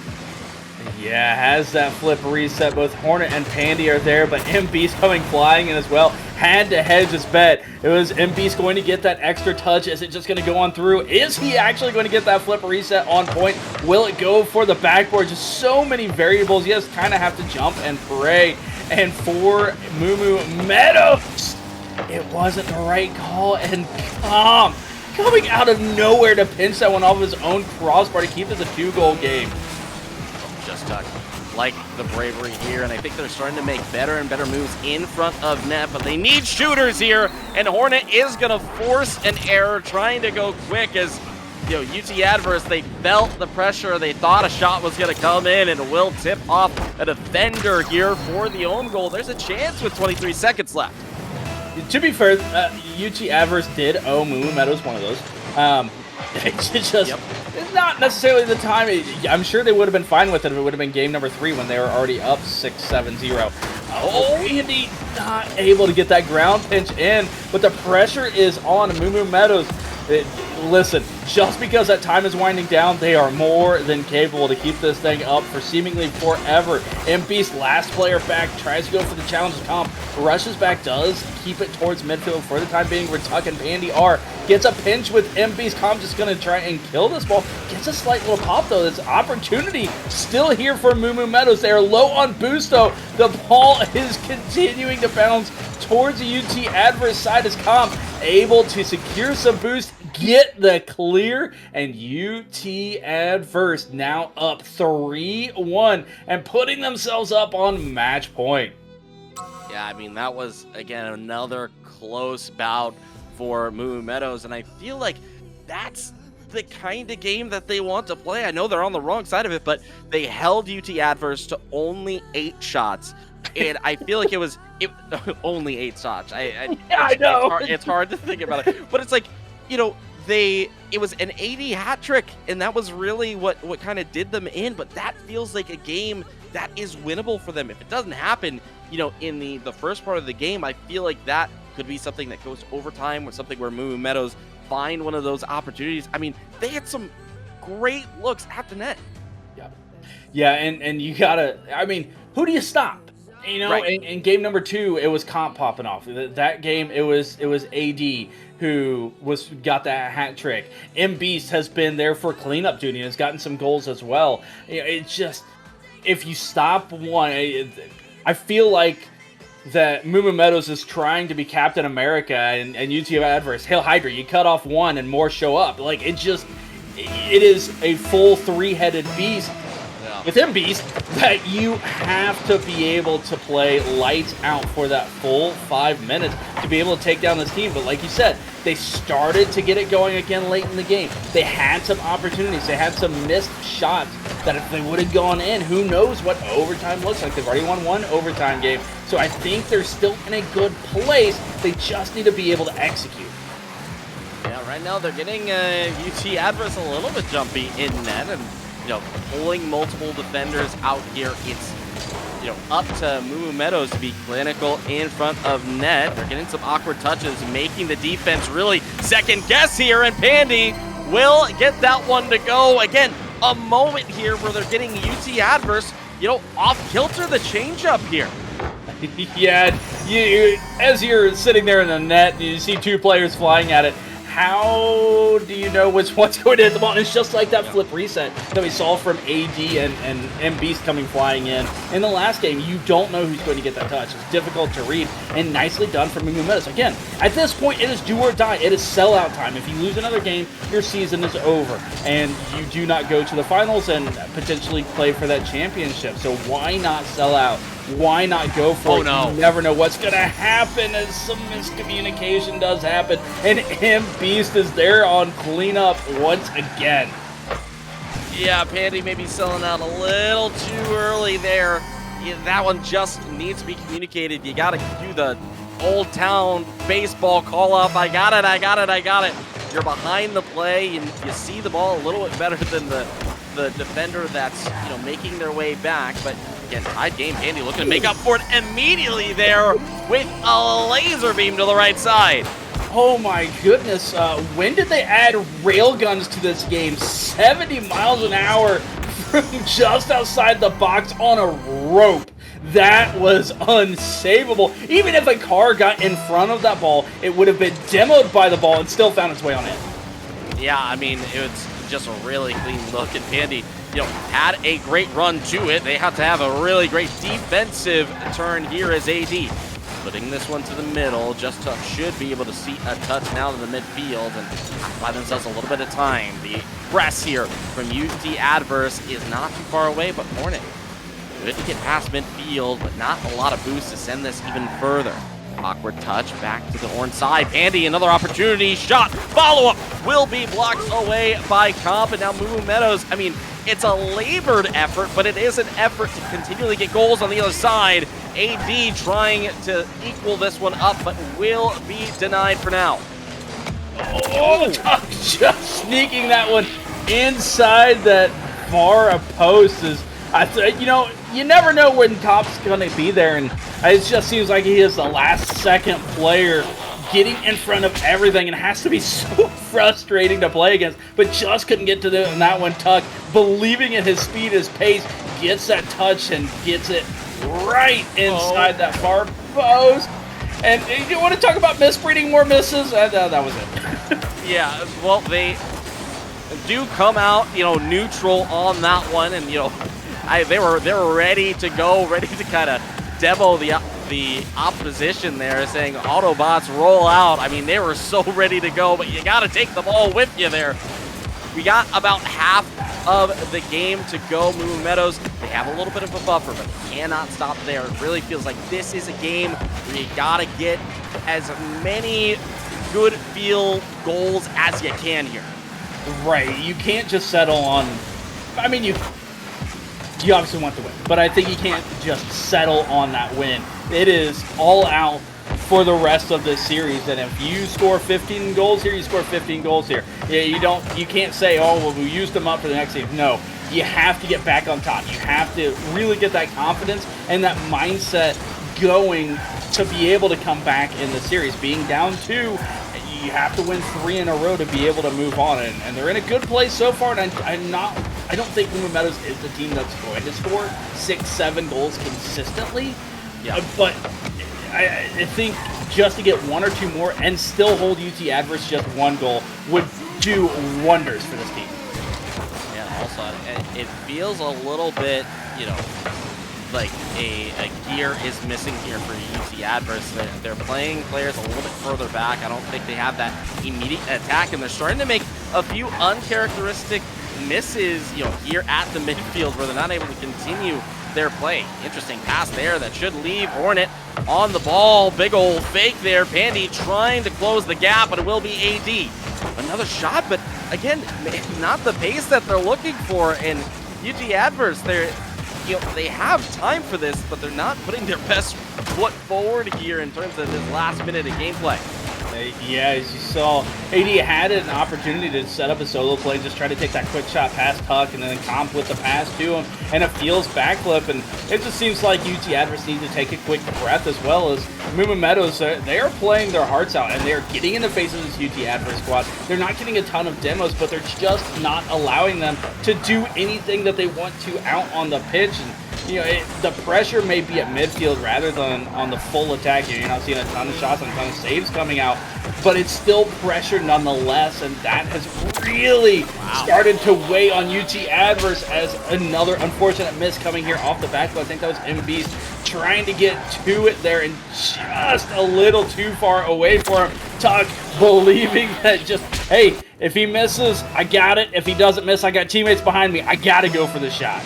Yeah, has that flip reset. Both Hornet and Pandy are there, but MB's coming flying in as well. Had to hedge his bet. It was MB's going to get that extra touch. Is it just going to go on through? Is he actually going to get that flip reset on point? Will it go for the backboard? Just so many variables. You just kind of have to jump and pray. And for Meadows, it wasn't the right call. And coming out of nowhere to pinch that one off of his own crossbar to keep it a 2-goal game. Just Tuck like the bravery here, and I think they're starting to make better and better moves in front of net, but they need shooters here, and Hornet is going to force an error trying to go quick as, UT Adverse, they felt the pressure. They thought a shot was going to come in, and will tip off a defender here for the own goal. There's a chance with 23 seconds left. To be fair, UT Adverse did owe Meadows one of those. It's just not necessarily the time. I'm sure they would have been fine with it if it would have been game number 3 when they were already up 6-7-0. Oh, Andy not able to get that ground pinch in, but the pressure is on Meadows. Listen, just because that time is winding down, they are more than capable to keep this thing up for seemingly forever. MB's last player back tries to go for the challenge comp, rushes back, does keep it towards midfield for the time being where Tuck and Pandy are. Gets a pinch with MB's comp, just going to try and kill this ball. Gets a slight little pop though. This opportunity still here for Meadows. They are low on boost though. The ball is continuing to bounce towards the UT Adverse side as comp able to secure some boost, get the clear, and UT Adverse now up 3-1 and putting themselves up on match point. Yeah, I mean, that was, again, another close bout for Meadows, and I feel like that's the kind of game that they want to play. I know they're on the wrong side of it, but they held UT Adverse to only 8 shots. And I feel like it was only 8 shots. I know. It's hard to think about it. But it's like, it was an 80 hat trick, and that was really what kind of did them in. But that feels like a game that is winnable for them. If it doesn't happen, in the first part of the game, I feel like that could be something that goes overtime or something where Meadows find one of those opportunities. I mean, they had some great looks at the net. Yeah, and you gotta, I mean, who do you stop? Right. In game number 2, it was comp popping off. That game, it was AD who got that hat trick. M-Beast has been there for cleanup duty and has gotten some goals as well. It's just, if you stop one, I feel like that Meadows is trying to be Captain America and UT Adverse. Hail Hydra, you cut off one and more show up. Like, it is a full 3-headed beast. With M-Beast, that you have to be able to play lights out for that full 5 minutes to be able to take down this team. But like you said, they started to get it going again late in the game. They had some opportunities. They had some missed shots that if they would have gone in, who knows what overtime looks like. They've already won 1 overtime game. So I think they're still in a good place. They just need to be able to execute. Yeah, right now they're getting UT Adverse a little bit jumpy in net, and pulling multiple defenders out here. It's, up to Meadows to be clinical in front of net. They're getting some awkward touches, making the defense really second guess here, and Pandy will get that one to go. Again, a moment here where they're getting UT Adverse, off kilter the changeup here. Yeah, as you're sitting there in the net, you see 2 players flying at it. how do you know which one's going to hit the ball? And it's just like that flip reset that we saw from AD and Beast coming flying in the last game. You don't know who's going to get that touch. It's difficult to read, and nicely done from Meadows. Again, at this point, it is do or die. It is sellout time. If you lose another game, your season is over, and you do not go to the finals and potentially play for that championship. So why not sell out? Why not go for it? No. You never know what's going to happen, as some miscommunication does happen. And Beast is there on cleanup once again. Yeah, Pandy may be selling out a little too early there. Yeah, that one just needs to be communicated. You got to do the Old Town baseball call-up. I got it, I got it, I got it. You're behind the play, and you see the ball a little bit better than the defender that's making their way back. But again, tied game. Pandy looking to make up for it immediately there with a laser beam to the right side. Oh my goodness, when did they add railguns to this game? 70 miles an hour from just outside the box on a rope. That was unsavable. Even if a car got in front of that ball, it would have been demoed by the ball and still found its way on in. Yeah, I mean, it was just a really clean look, and Pandy had a great run to it. They have to have a really great defensive turn here as AD. Putting this one to the middle, Just Tough should be able to see a touch now to the midfield and buy themselves a little bit of time. The press here from UT Adverse is not too far away, but Hornet good to get past midfield, but not a lot of boost to send this even further. Awkward touch back to the orange side. Pandy, another opportunity. Shot. Follow-up will be blocked away by Comp. And now Meadows. I mean, it's a labored effort, but it is an effort to continually get goals on the other side. AD trying to equal this one up, but will be denied for now. Oh, just sneaking that one inside that far post is, you never know when Comp's going to be there, and it just seems like he is the last-second player getting in front of everything, and it has to be so frustrating to play against, but just couldn't get to that one. Tuck, believing in his speed, his pace, gets that touch and gets it right inside that far post. And you want to talk about misreading more misses? That was it. Yeah, well, they do come out, neutral on that one, and they were ready to go, ready to kind of demo the opposition there, saying Autobots roll out. I mean, they were so ready to go, but you got to take the ball with you there. We got about half of the game to go. Meadows, they have a little bit of a buffer, but cannot stop there. It really feels like this is a game where you got to get as many good feel goals as you can here. Right, you can't just settle on, I mean, you obviously want to win, but I think you can't just settle on that win. It is all out for the rest of this series, and if you score 15 goals here, you score 15 goals here. Yeah, you can't say, oh, well, we used them up for the next game. No, you have to get back on top. You have to really get that confidence and that mindset going to be able to come back in the series. Being down 2, you have to win 3 in a row to be able to move on, and they're in a good place so far, and I don't think Meadows is the team that's going to score 6-7 goals consistently. Yeah. But I think just to get 1 or 2 more and still hold UT Adverse just 1 goal would do wonders for this team. Yeah, also, it feels a little bit, like a gear is missing here for UT Adverse. They're playing players a little bit further back. I don't think they have that immediate attack, and they're starting to make a few uncharacteristic misses, here at the midfield where they're not able to continue their play. Interesting pass there that should leave Hornet on the ball. Big old fake there. Pandy trying to close the gap, but it will be AD. Another shot, but again, not the pace that they're looking for. And UT Adverse, they have time for this, but they're not putting their best foot forward here in terms of this last minute of gameplay. Yeah, as you saw, AD had an opportunity to set up a solo play, just try to take that quick shot past Tuck, and then Comp with the pass to him, and a Fields backflip, and it just seems like UT Adverse needs to take a quick breath, as well as Meadows. They are playing their hearts out, and they are getting in the face of this UT Adverse squad. They're not getting a ton of demos, but they're just not allowing them to do anything that they want to out on the pitch, and the pressure may be at midfield rather than on the full attack. You're not seeing a ton of shots and a ton of saves coming out, but it's still pressure nonetheless, and that has really started to weigh on UT Adverse as another unfortunate miss coming here off the back. I think that was MB's trying to get to it there and just a little too far away for him. Tuck believing that just, hey, if he misses, I got it. If he doesn't miss, I got teammates behind me. I got to go for the shot.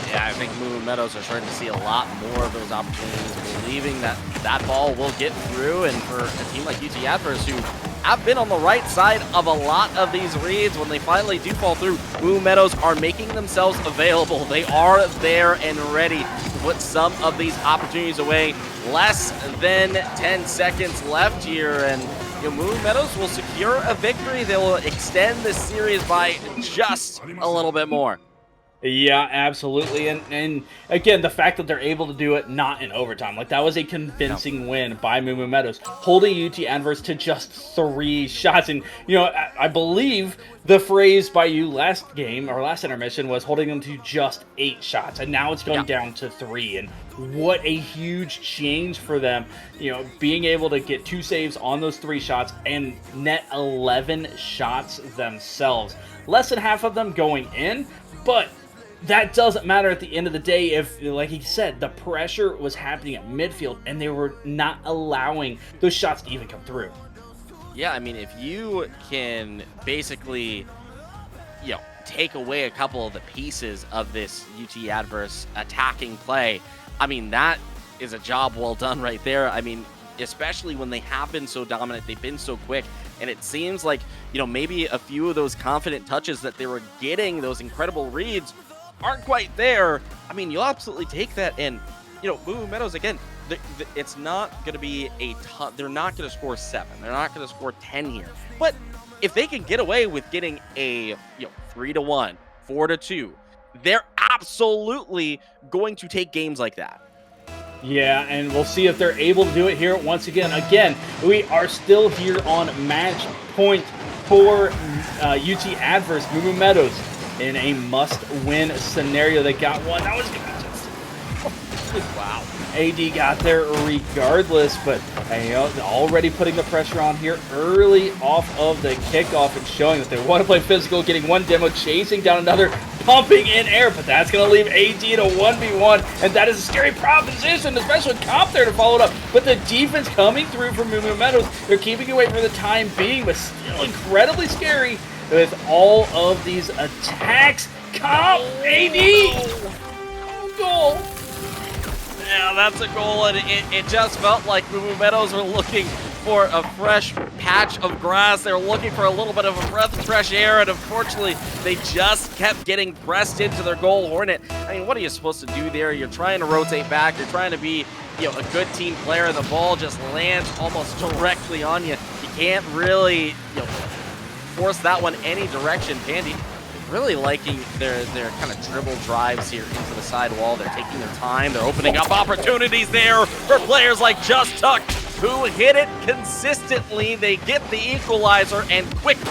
Yeah, I think Meadows are starting to see a lot more of those opportunities, believing that that ball will get through. And for a team like UT Adverse, who have been on the right side of a lot of these reads, when they finally do fall through, Meadows are making themselves available. They are there and ready to put some of these opportunities away. Less than 10 seconds left here, and Meadows will secure a victory. They will extend this series by just a little bit more. Yeah, absolutely. And again, the fact that they're able to do it not in overtime, like that was a convincing win by Meadows, holding UT Adverse to just 3 shots. And, I believe the phrase by you last game or last intermission was holding them to just 8 shots. And now it's going down to 3. And what a huge change for them, being able to get 2 saves on those 3 shots and net 11 shots themselves. Less than half of them going in, but that doesn't matter at the end of the day if, like he said, the pressure was happening at midfield and they were not allowing those shots to even come through. Yeah, I mean, if you can basically, take away a couple of the pieces of this UT Adverse attacking play, I mean, that is a job well done right there. I mean, especially when they have been so dominant, they've been so quick, and it seems like, maybe a few of those confident touches that they were getting, those incredible reads, aren't quite there. I mean, you'll absolutely take that. And, Meadows, again, it's not going to be a ton. They're not going to score 7. They're not going to score 10 here. But if they can get away with getting a, 3-1, 4-2, they're absolutely going to take games like that. Yeah, and we'll see if they're able to do it here once again. Again, we are still here on match point for UT Adverse. Meadows in a must-win scenario. They got one. That was going to be just... wow. AD got there regardless, but already putting the pressure on here early off of the kickoff and showing that they want to play physical, getting one demo, chasing down another, pumping in air, but that's going to leave AD in a 1v1, and that is a scary proposition, especially with Comp there to follow it up. But the defense coming through from Meadows, they're keeping away for the time being, but still incredibly scary with all of these attacks. Comp, AD, goal. Yeah, that's a goal, and it just felt like Meadows were looking for a fresh patch of grass. They were looking for a little bit of a breath of fresh air, and unfortunately, they just kept getting pressed into their goal hornet. I mean, what are you supposed to do there? You're trying to rotate back. You're trying to be, a good team player, and the ball just lands almost directly on you. You can't really, force that one any direction. Pandy really liking their kind of dribble drives here into the side wall. They're taking their time. They're opening up opportunities there for players like Just Tuck, who hit it consistently. They get the equalizer and quickly.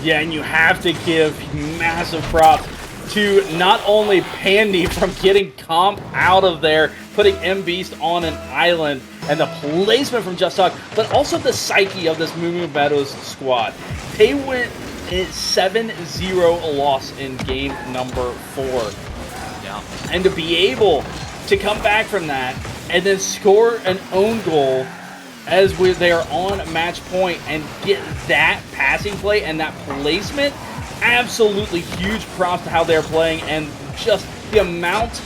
Yeah, and you have to give massive props to not only Pandy from getting Comp out of there, putting M-Beast on an island, and the placement from Just Tuck, but also the psyche of this Meadows squad. They went 7-0 loss in game number 4. Yeah. And to be able to come back from that and then score an own goal as they are on match point and get that passing play and that placement, absolutely huge props to how they're playing and just the amount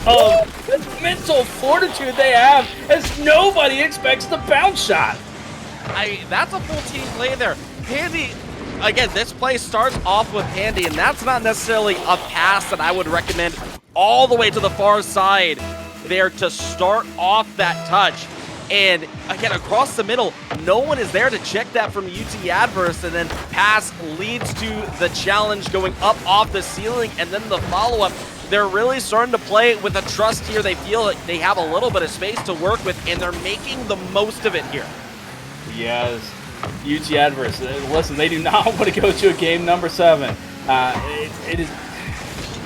of mental fortitude they have as nobody expects the bounce shot. That's a full team play there. Pandy, again, this play starts off with Pandy, and that's not necessarily a pass that I would recommend all the way to the far side there to start off that touch. And again, across the middle, no one is there to check that from UT Adverse, and then pass leads to the challenge going up off the ceiling, and then the follow-up. They're really starting to play with a trust here. They feel like they have a little bit of space to work with, and they're making the most of it here. Yes, UT Adverse. Listen, they do not want to go to a game number 7. It is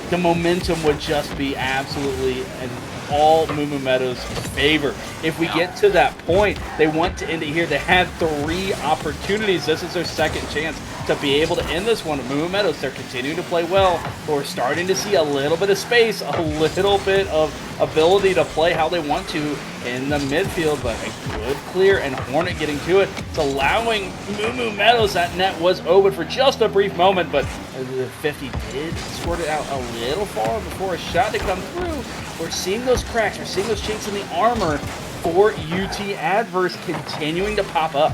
the momentum would just be absolutely in all Moo Meadows' favor. If we get to that point, they want to end it here. They have 3 opportunities. This is their second chance to be able to end this one. Moo Meadows, they're continuing to play well, but we're starting to see a little bit of space, a little bit of ability to play how they want to in the midfield, but a good clear, and Hornet getting to it. It's allowing Moo Meadows. That net was open for just a brief moment, but the 50 did squirt it out a little far before a shot to come through. We're seeing those cracks, we're seeing those chinks in the armor for UT Adverse continuing to pop up.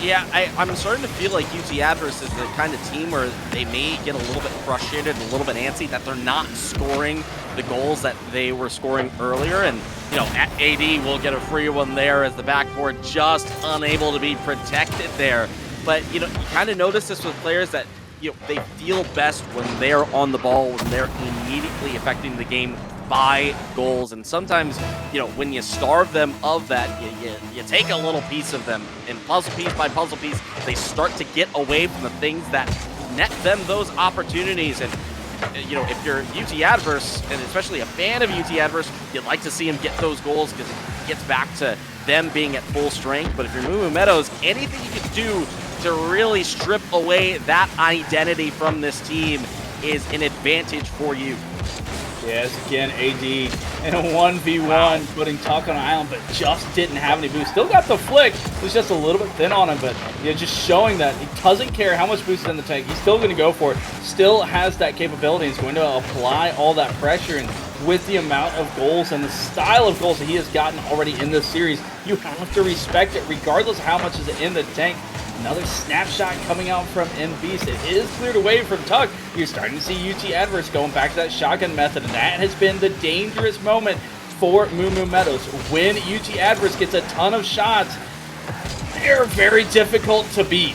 Yeah, I'm starting to feel like UT Adverse is the kind of team where they may get a little bit frustrated, a little bit antsy that they're not scoring the goals that they were scoring earlier. And, you know, AD will get a free one there as the backboard just unable to be protected there. But, you know, you kind of notice this with players that, you know, they feel best when they're on the ball, when they're immediately affecting the game by goals. And sometimes, you know, when you starve them of that, you take a little piece of them, and puzzle piece by puzzle piece, they start to get away from the things that net them those opportunities. And, you know, if you're UT Adverse, and especially a fan of UT Adverse, you'd like to see them get those goals because it gets back to them being at full strength. But if you're Moo Meadows, anything you can do to really strip away that identity from this team is an advantage for you. Yes, again, AD in a 1v1, putting Tuck on an island, but just didn't have any boost. Still got the flick, it was just a little bit thin on him, but you know, just showing that he doesn't care how much boost is in the tank. He's still going to go for it, still has that capability. He's going to apply all that pressure, and with the amount of goals and the style of goals that he has gotten already in this series, you have to respect it regardless of how much is in the tank. Another snapshot coming out from MBeast. It is cleared away from Tuck. You're starting to see UT Adverse going back to that shotgun method, and that has been the dangerous moment for Moo Meadows. When UT Adverse gets a ton of shots, they're very difficult to beat.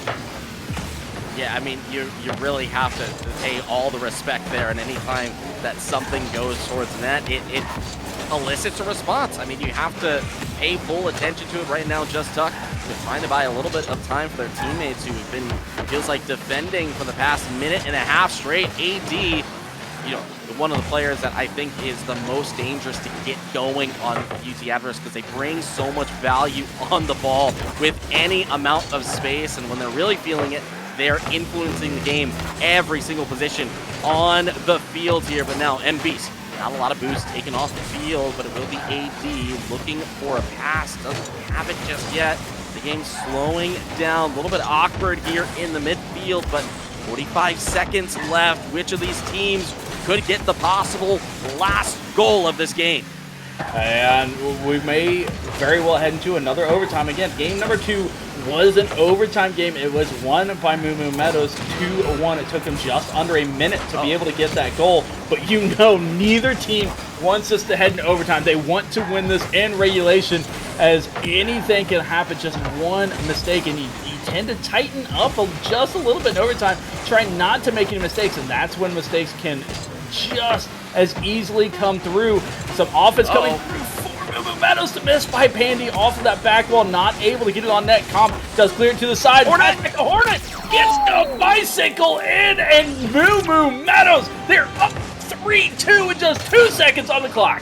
Yeah, I mean, you really have to pay all the respect there, and anytime that something goes towards net, it elicits a response. I mean, you have to pay full attention to it right now. Just Tuck is trying to buy a little bit of time for their teammates who have been, feels like, defending for the past minute and a half straight. AD, you know, one of the players that I think is the most dangerous to get going on UT Adverse because they bring so much value on the ball with any amount of space, and when they're really feeling it, they're influencing the game every single position on the field here. But now MBeast, not a lot of boost taken off the field, but it will be AD looking for a pass. Doesn't have it just yet. The game's slowing down. A little bit awkward here in the midfield, but 45 seconds left. Which of these teams could get the possible last goal of this game? And we may very well head into another overtime again. Game number 2 was an overtime game. It was won by Moo Meadows 2-1. It took them just under a minute to be able to get that goal. But you know, neither team wants us to head into overtime. They want to win this in regulation, as anything can happen. Just one mistake, and you tend to tighten up just a little bit in overtime, try not to make any mistakes, and that's when mistakes can just as easily come through. Some offense coming through for Moo Meadows to miss by Pandy off of that back wall, not able to get it on net. Comp does clear it to the side. Hornet gets a bicycle in, and Moo Meadows, they're up 3-2 in just 2 seconds on the clock.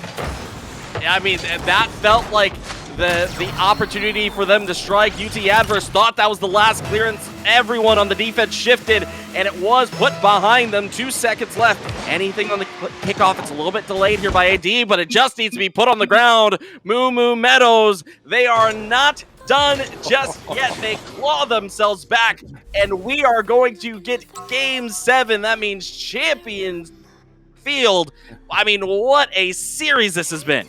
I mean, that felt like the opportunity for them to strike. UT Adverse thought that was the last clearance. Everyone on the defense shifted, and it was put behind them. 2 seconds left. Anything on the kickoff, it's a little bit delayed here by AD, but it just needs to be put on the ground. Moo Meadows, they are not done just yet. They claw themselves back, and we are going to get Game 7. That means Champions Field. I mean, what a series this has been.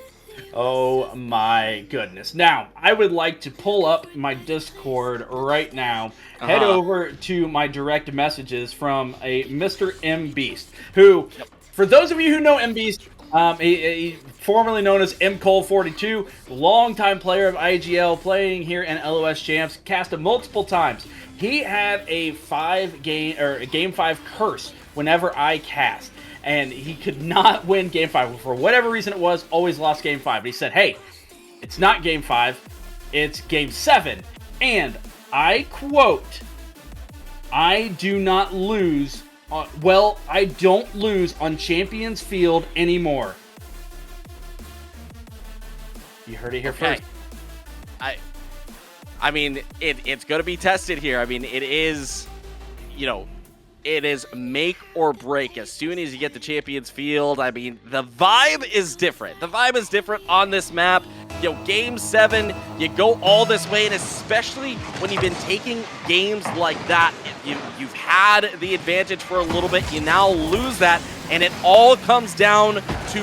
Oh my goodness. Now, I would like to pull up my Discord right now, head over to my direct messages from a Mr. MBeast, who, for those of you who know MBeast, he formerly known as MCole42, longtime player of IGL, playing here in LOS Champs, casted multiple times. He had a Game 5 curse whenever I cast, and he could not win Game 5. For whatever reason it was, always lost Game 5. But he said, hey, it's not Game 5, it's Game 7. And I quote, I do not lose Well, I don't lose on Champions Field anymore. You heard it here first. I mean, it's going to be tested here. I mean, it is, it is make or break as soon as you get the Champions Field. I mean, the vibe is different. The vibe is different on this map. Game 7, you go all this way, and especially when you've been taking games like that, you've had the advantage for a little bit. You now lose that, and it all comes down to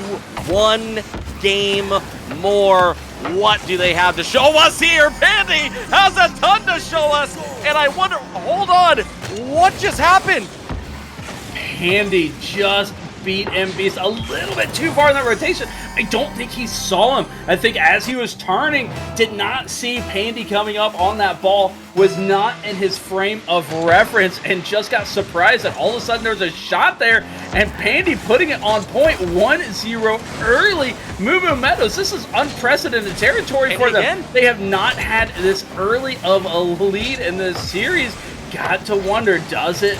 one game more. What do they have to show us here? Pandy has a ton to show us, and I wonder, hold on, what just happened? Pandy just beat MBeast a little bit too far in that rotation. I don't think he saw him. I think as he was turning, did not see Pandy coming up on that ball, was not in his frame of reference, and just got surprised that all of a sudden there was a shot there, and Pandy putting it on point 1-0 early. Meadows, this is unprecedented territory for them. They have not had this early of a lead in this series. Got to wonder, does it?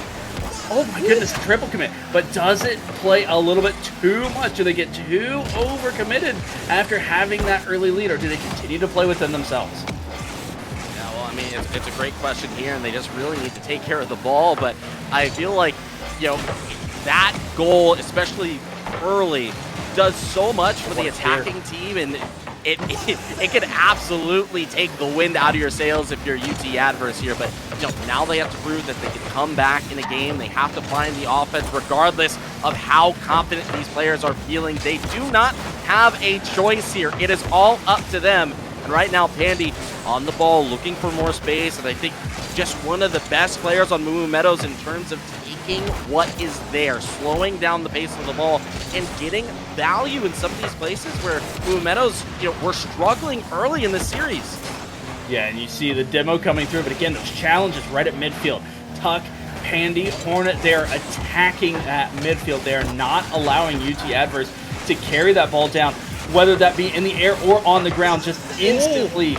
Oh my goodness, triple commit. But does it play a little bit too much? Do they get too overcommitted after having that early lead, or do they continue to play within themselves? Yeah, well, I mean, it's a great question here, and they just really need to take care of the ball. But I feel like, that goal, especially early, does so much for the attacking team, and it can absolutely take the wind out of your sails if you're UT adverse here. But now they have to prove that they can come back in a game. They have to find the offense regardless of how confident these players are feeling. They do not have a choice here. It is all up to them. And right now, Pandy on the ball, looking for more space, and I think just one of the best players on Meadows in terms of taking what is there, slowing down the pace of the ball, and getting value in some of these places where Meadows, were struggling early in the series. Yeah, and you see the demo coming through, but again, those challenges right at midfield. Tuck, Pandy, Hornet, they're attacking at midfield. They're not allowing UT adverse to carry that ball down, whether that be in the air or on the ground, just instantly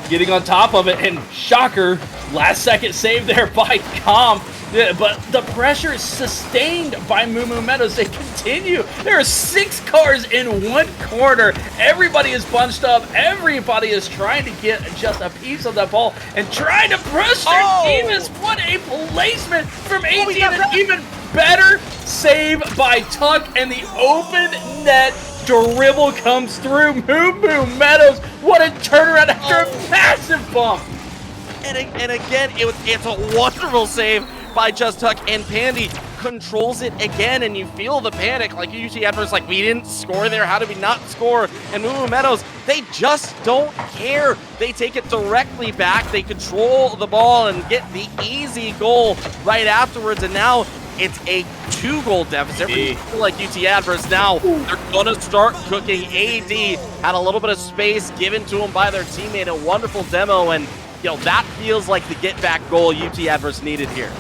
getting on top of it. And shocker, last second save there by Comp. Yeah, but the pressure is sustained by Meadows. They continue. There are 6 cars in one corner. Everybody is bunched up. Everybody is trying to get just a piece of that ball and trying to push their team. What a placement from 18. An even better save by Tuck, and the open net dribble comes through. Meadows, what a turnaround after a massive bump. And again, it's a wonderful save by Just Tuck, and Pandy controls it again, and you feel the panic. Like, UT adverse, like, we didn't score there, how did we not score? And Meadows, they just don't care. They take it directly back, they control the ball and get the easy goal right afterwards, and now it's a 2-goal deficit. Like UT adverse now, they're gonna start cooking. AD had a little bit of space given to him by their teammate, a wonderful demo, and that feels like the get-back goal UT adverse needed here.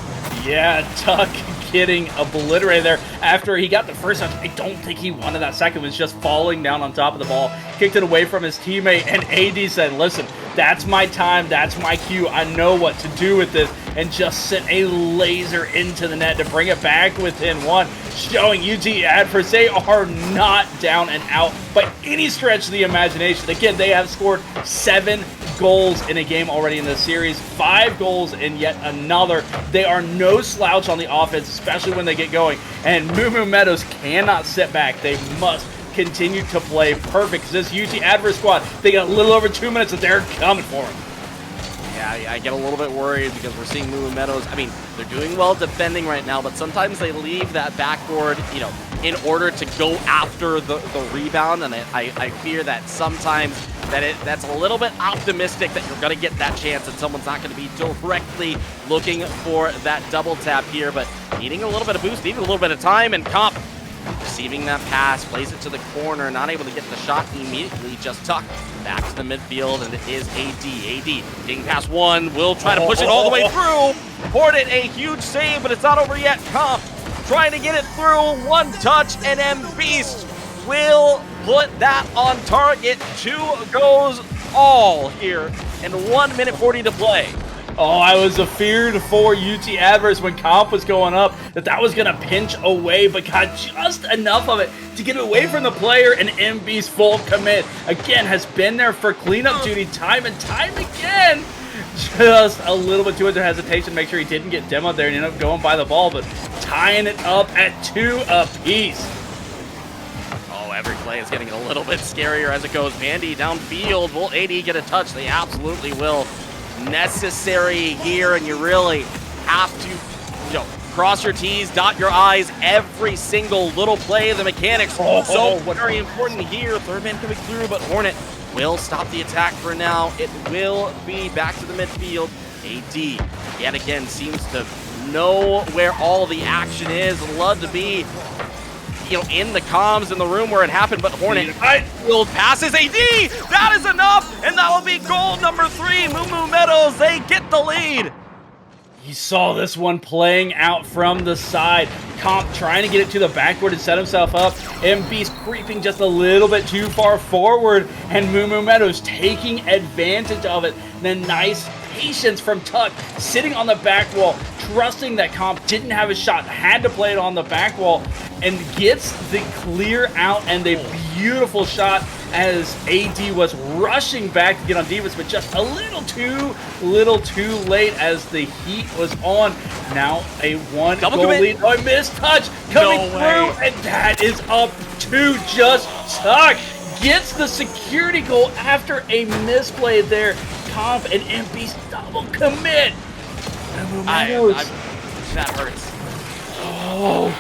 Yeah, Tuck getting obliterated there after he got the first touch. I don't think he wanted that second. Was just falling down on top of the ball, kicked it away from his teammate, and AD said, listen, that's my time, that's my cue, I know what to do with this, and just sent a laser into the net to bring it back within 1, showing UT adverse they are not down and out by any stretch of the imagination. Again, they have scored 7 goals in a game already in this series, 5 goals in yet another. They are no slouch on the offense, especially when they get going, and Meadows cannot sit back. They must continue to play perfect. This UT adverse squad, they got a little over 2 minutes and they're coming for him. Yeah, I get a little bit worried because we're seeing Meadows. I mean, they're doing well defending right now, but sometimes they leave that backboard, in order to go after the rebound, and I fear that sometimes that's a little bit optimistic that you're going to get that chance and someone's not going to be directly looking for that double tap here, but needing a little bit of boost, needing a little bit of time, and Comp receiving that pass, plays it to the corner, not able to get the shot immediately. Just Tuck back to the midfield, and it is AD getting past 1, will try to push it all the way through. Hornet, a huge save, but it's not over yet. Comp trying to get it through, 1 touch, and MBeast will put that on target. 2 goes all here, and 1 minute 40 to play. Oh, I was afeared for UT Adverse when Comp was going up that was going to pinch away, but got just enough of it to get away from the player, and MB's full commit. Again, has been there for cleanup duty time and time again. Just a little bit too much hesitation to make sure he didn't get demoed there and ended up going by the ball, but tying it up at 2 apiece. Oh, every play is getting a little bit scarier as it goes. Vandy downfield. Will AD get a touch? They absolutely will. Necessary here, and you really have to, cross your T's, dot your I's every single little play. The mechanics so very important here. Third man coming through, but Hornet will stop the attack for now. It will be back to the midfield. AD yet again seems to know where all the action is. Love to be in the comms in the room where it happened, but Hornet will passes AD. That is enough, and that will be goal number 3. Moo Meadows, they get the lead. You saw this one playing out from the side. Comp trying to get it to the backboard and set himself up. MB's creeping just a little bit too far forward, and Moo Meadows taking advantage of it. And then nice patience from Tuck, sitting on the back wall, trusting that Comp didn't have a shot, had to play it on the back wall, and gets the clear out and the beautiful shot as AD was rushing back to get on defense, but just a little too late as the heat was on. Now a 1-goal lead. Oh, I missed touch coming through, and that is up to just Tuck. Gets the security goal after a misplay there. Comp and MP's double commit. That hurts. Oh.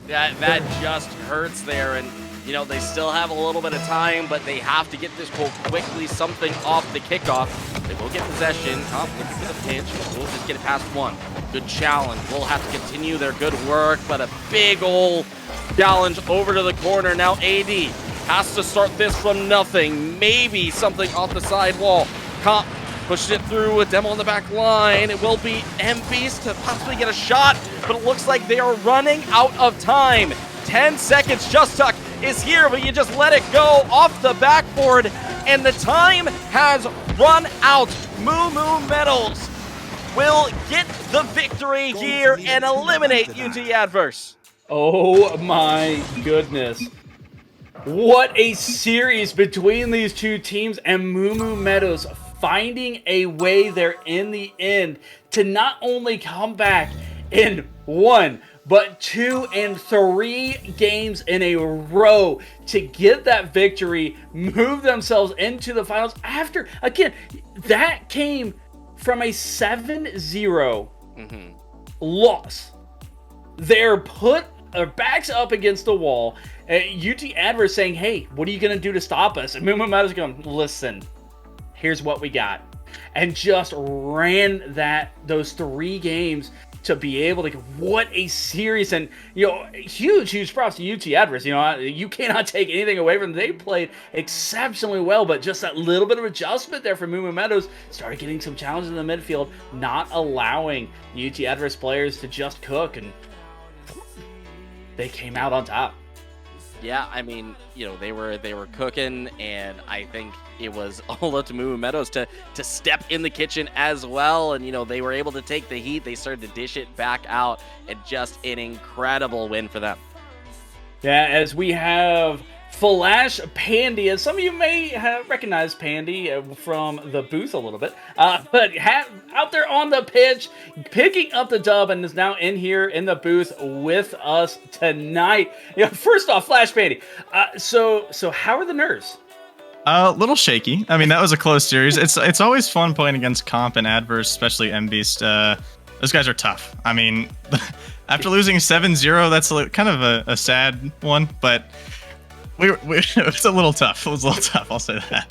That just hurts there, and they still have a little bit of time, but they have to get this goal quickly, something off the kickoff. They will get possession. Comp looking for the pinch. We'll just get it past one. Good challenge. We'll have to continue their good work, but a big ol' challenge over to the corner. Now AD has to start this from nothing. Maybe something off the side wall. Comp pushed it through a demo on the back line. It will be MB's to possibly get a shot, but it looks like they are running out of time. 10 seconds. Just Tuck is here, but you just let it go off the backboard, and the time has run out. Moo Meadows will get the victory here and eliminate UT Adverse. Oh my goodness. What a series between these two teams, and Moo Meadows finding a way there in the end to not only come back in 1, but 2 and 3 games in a row to get that victory, move themselves into the finals after, again, that came from a 7-0 loss. They're put their backs up against the wall. UT Adverse saying, hey, what are you going to do to stop us? And Moo Meadows going, listen, here's what we got. And just ran those 3 games to be able to, what a series. And, huge props to UT Adverse. You cannot take anything away from them. They played exceptionally well, but just that little bit of adjustment there for Moo Meadows started getting some challenges in the midfield, not allowing UT Adverse players to just cook, and they came out on top. Yeah, I mean, they were cooking, and I think it was all up to Moo Meadows to step in the kitchen as well, and they were able to take the heat. They started to dish it back out, and just an incredible win for them. Yeah, as we have Flash Pandy, as some of you may have recognized Pandy from the booth a little bit, but out there on the pitch, picking up the dub, and is now in here in the booth with us tonight. First off, Flash Pandy, so how are the nerves? A little shaky. I mean, that was a close series. It's always fun playing against Comp and Adverse, especially MBeast. Those guys are tough. I mean, after losing 7-0, that's kind of a sad one, but it was a little tough. It was a little tough, I'll say that.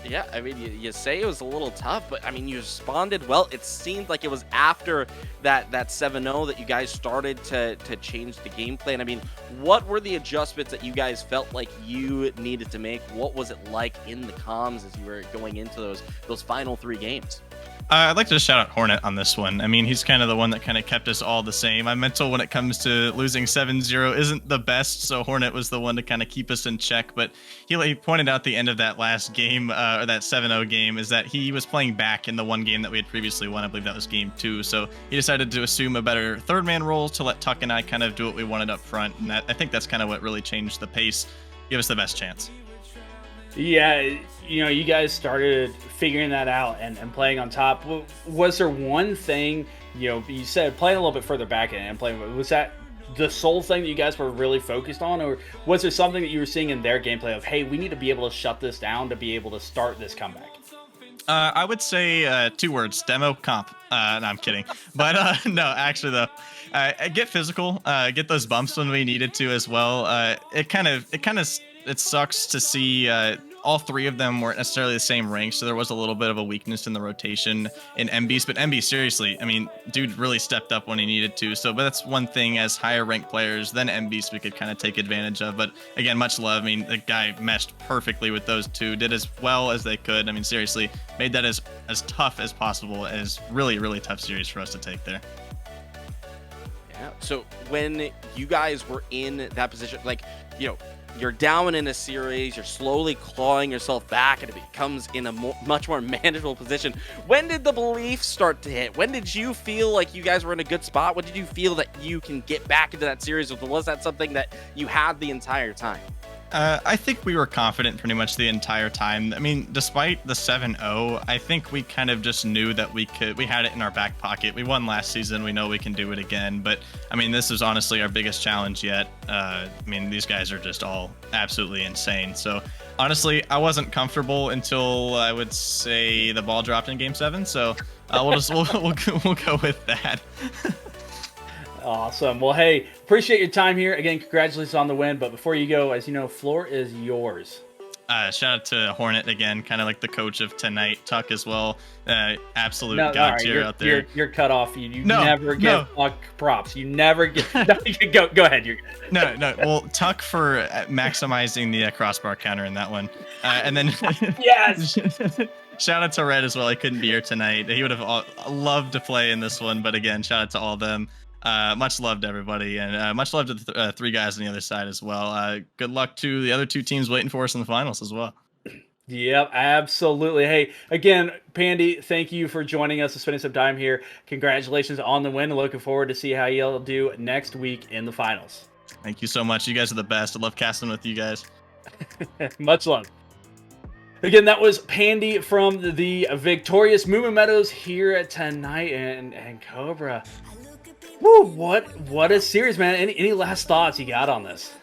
Yeah, I mean, you say it was a little tough, but I mean, you responded well. It seemed like it was after that 7-0 that you guys started to change the game plan. I mean, what were the adjustments that you guys felt like you needed to make? What was it like in the comms as you were going into those final 3 games? I'd like to just shout out Hornet on this one. I mean, he's kind of the one that kind of kept us all the same. My mental when it comes to losing 7-0 isn't the best, so Hornet was the one to kind of keep us in check. But he pointed out the end of that last game, or that 7-0 game, is that he was playing back in the one game that we had previously won. I believe that was game 2. So he decided to assume a better third man role to let Tuck and I kind of do what we wanted up front. And I think that's kind of what really changed the pace, give us the best chance. Yeah, you guys started figuring that out and playing on top. Was there one thing, you said playing a little bit further back and playing, was that the sole thing that you guys were really focused on? Or was there something that you were seeing in their gameplay of, hey, we need to be able to shut this down to be able to start this comeback? I would say 2 words: demo comp. No, I'm kidding. But no, actually though, get physical, get those bumps when we needed to as well. It sucks to see all 3 of them weren't necessarily the same rank, so there was a little bit of a weakness in the rotation in MBs. But MB, seriously, I mean, dude really stepped up when he needed to. So, but that's one thing as higher ranked players than MBs we could kind of take advantage of. But again, much love. I mean, the guy meshed perfectly with those 2, did as well as they could. I mean, seriously, made that as tough as possible. As really, really tough series for us to take there. Yeah. So when you guys were in that position, like, you're down in a series, you're slowly clawing yourself back, and it becomes in a much more manageable position. When did the belief start to hit? When did you feel like you guys were in a good spot? When did you feel that you can get back into that series? Or was that something that you had the entire time? I think we were confident pretty much the entire time. I mean, despite the 7-0, I think we kind of just knew that we had it in our back pocket. We won last season. We know we can do it again. But I mean, this is honestly our biggest challenge yet. I mean, these guys are just all absolutely insane. So honestly, I wasn't comfortable until I would say the ball dropped in game 7. So we'll go with that. Awesome. Well, hey, appreciate your time here. Again, congratulations on the win. But before you go, as you know, floor is yours. Shout out to Hornet again, kind of like the coach of tonight. Tuck as well. Absolute No, god right, tier out there. You're cut off. You never give Tuck props. You never get. No, go ahead. You're good. No. Well, Tuck for maximizing the crossbar counter in that one. And then Yes. Shout out to Red as well. He couldn't be here tonight. He would have loved to play in this one. But again, shout out to all of them. Much love to everybody, and much love to the 3 guys on the other side as well. Good luck to the other 2 teams waiting for us in the finals as well. Yep, absolutely. Hey, again, Pandy, thank you for joining us and spending some time here. Congratulations on the win. Looking forward to see how you'll do next week in the finals. Thank you so much. You guys are the best. I love casting with you guys. Much love. Again, that was Pandy from the victorious Meadows here tonight, and Cobra. Woo, what a series, man. Any last thoughts you got on this?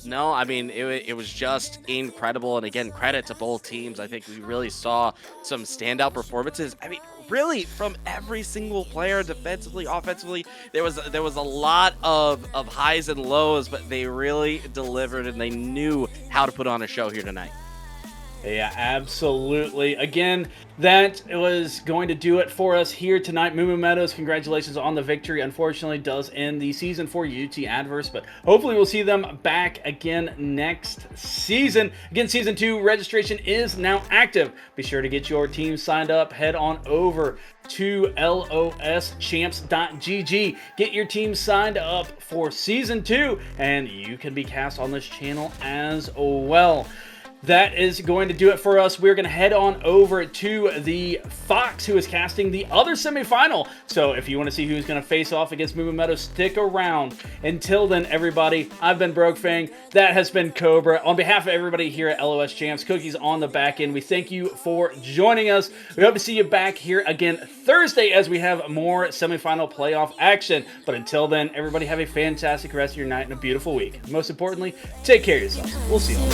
No, I mean, it was just incredible. And again, credit to both teams. I think we really saw some standout performances. I mean, really from every single player, defensively, offensively. There was a lot of highs and lows, but they really delivered and they knew how to put on a show here tonight. Yeah, absolutely. Again, that was going to do it for us here tonight. Meadows, congratulations on the victory. Unfortunately, does end the season for UT Adverse, but hopefully we'll see them back again next season. Again, Season 2 registration is now active. Be sure to get your team signed up. Head on over to loschamps.gg. Get your team signed up for Season 2, and you can be cast on this channel as well. That is going to do it for us. We're going to head on over to the Fox, who is casting the other semifinal. So if you want to see who's going to face off against Meadows, stick around. Until then, everybody, I've been Brokefang. That has been Cobra. On behalf of everybody here at LOS Champs, Cookies on the back end, we thank you for joining us. We hope to see you back here again Thursday as we have more semifinal playoff action. But until then, everybody have a fantastic rest of your night and a beautiful week. Most importantly, take care of yourselves. We'll see you all.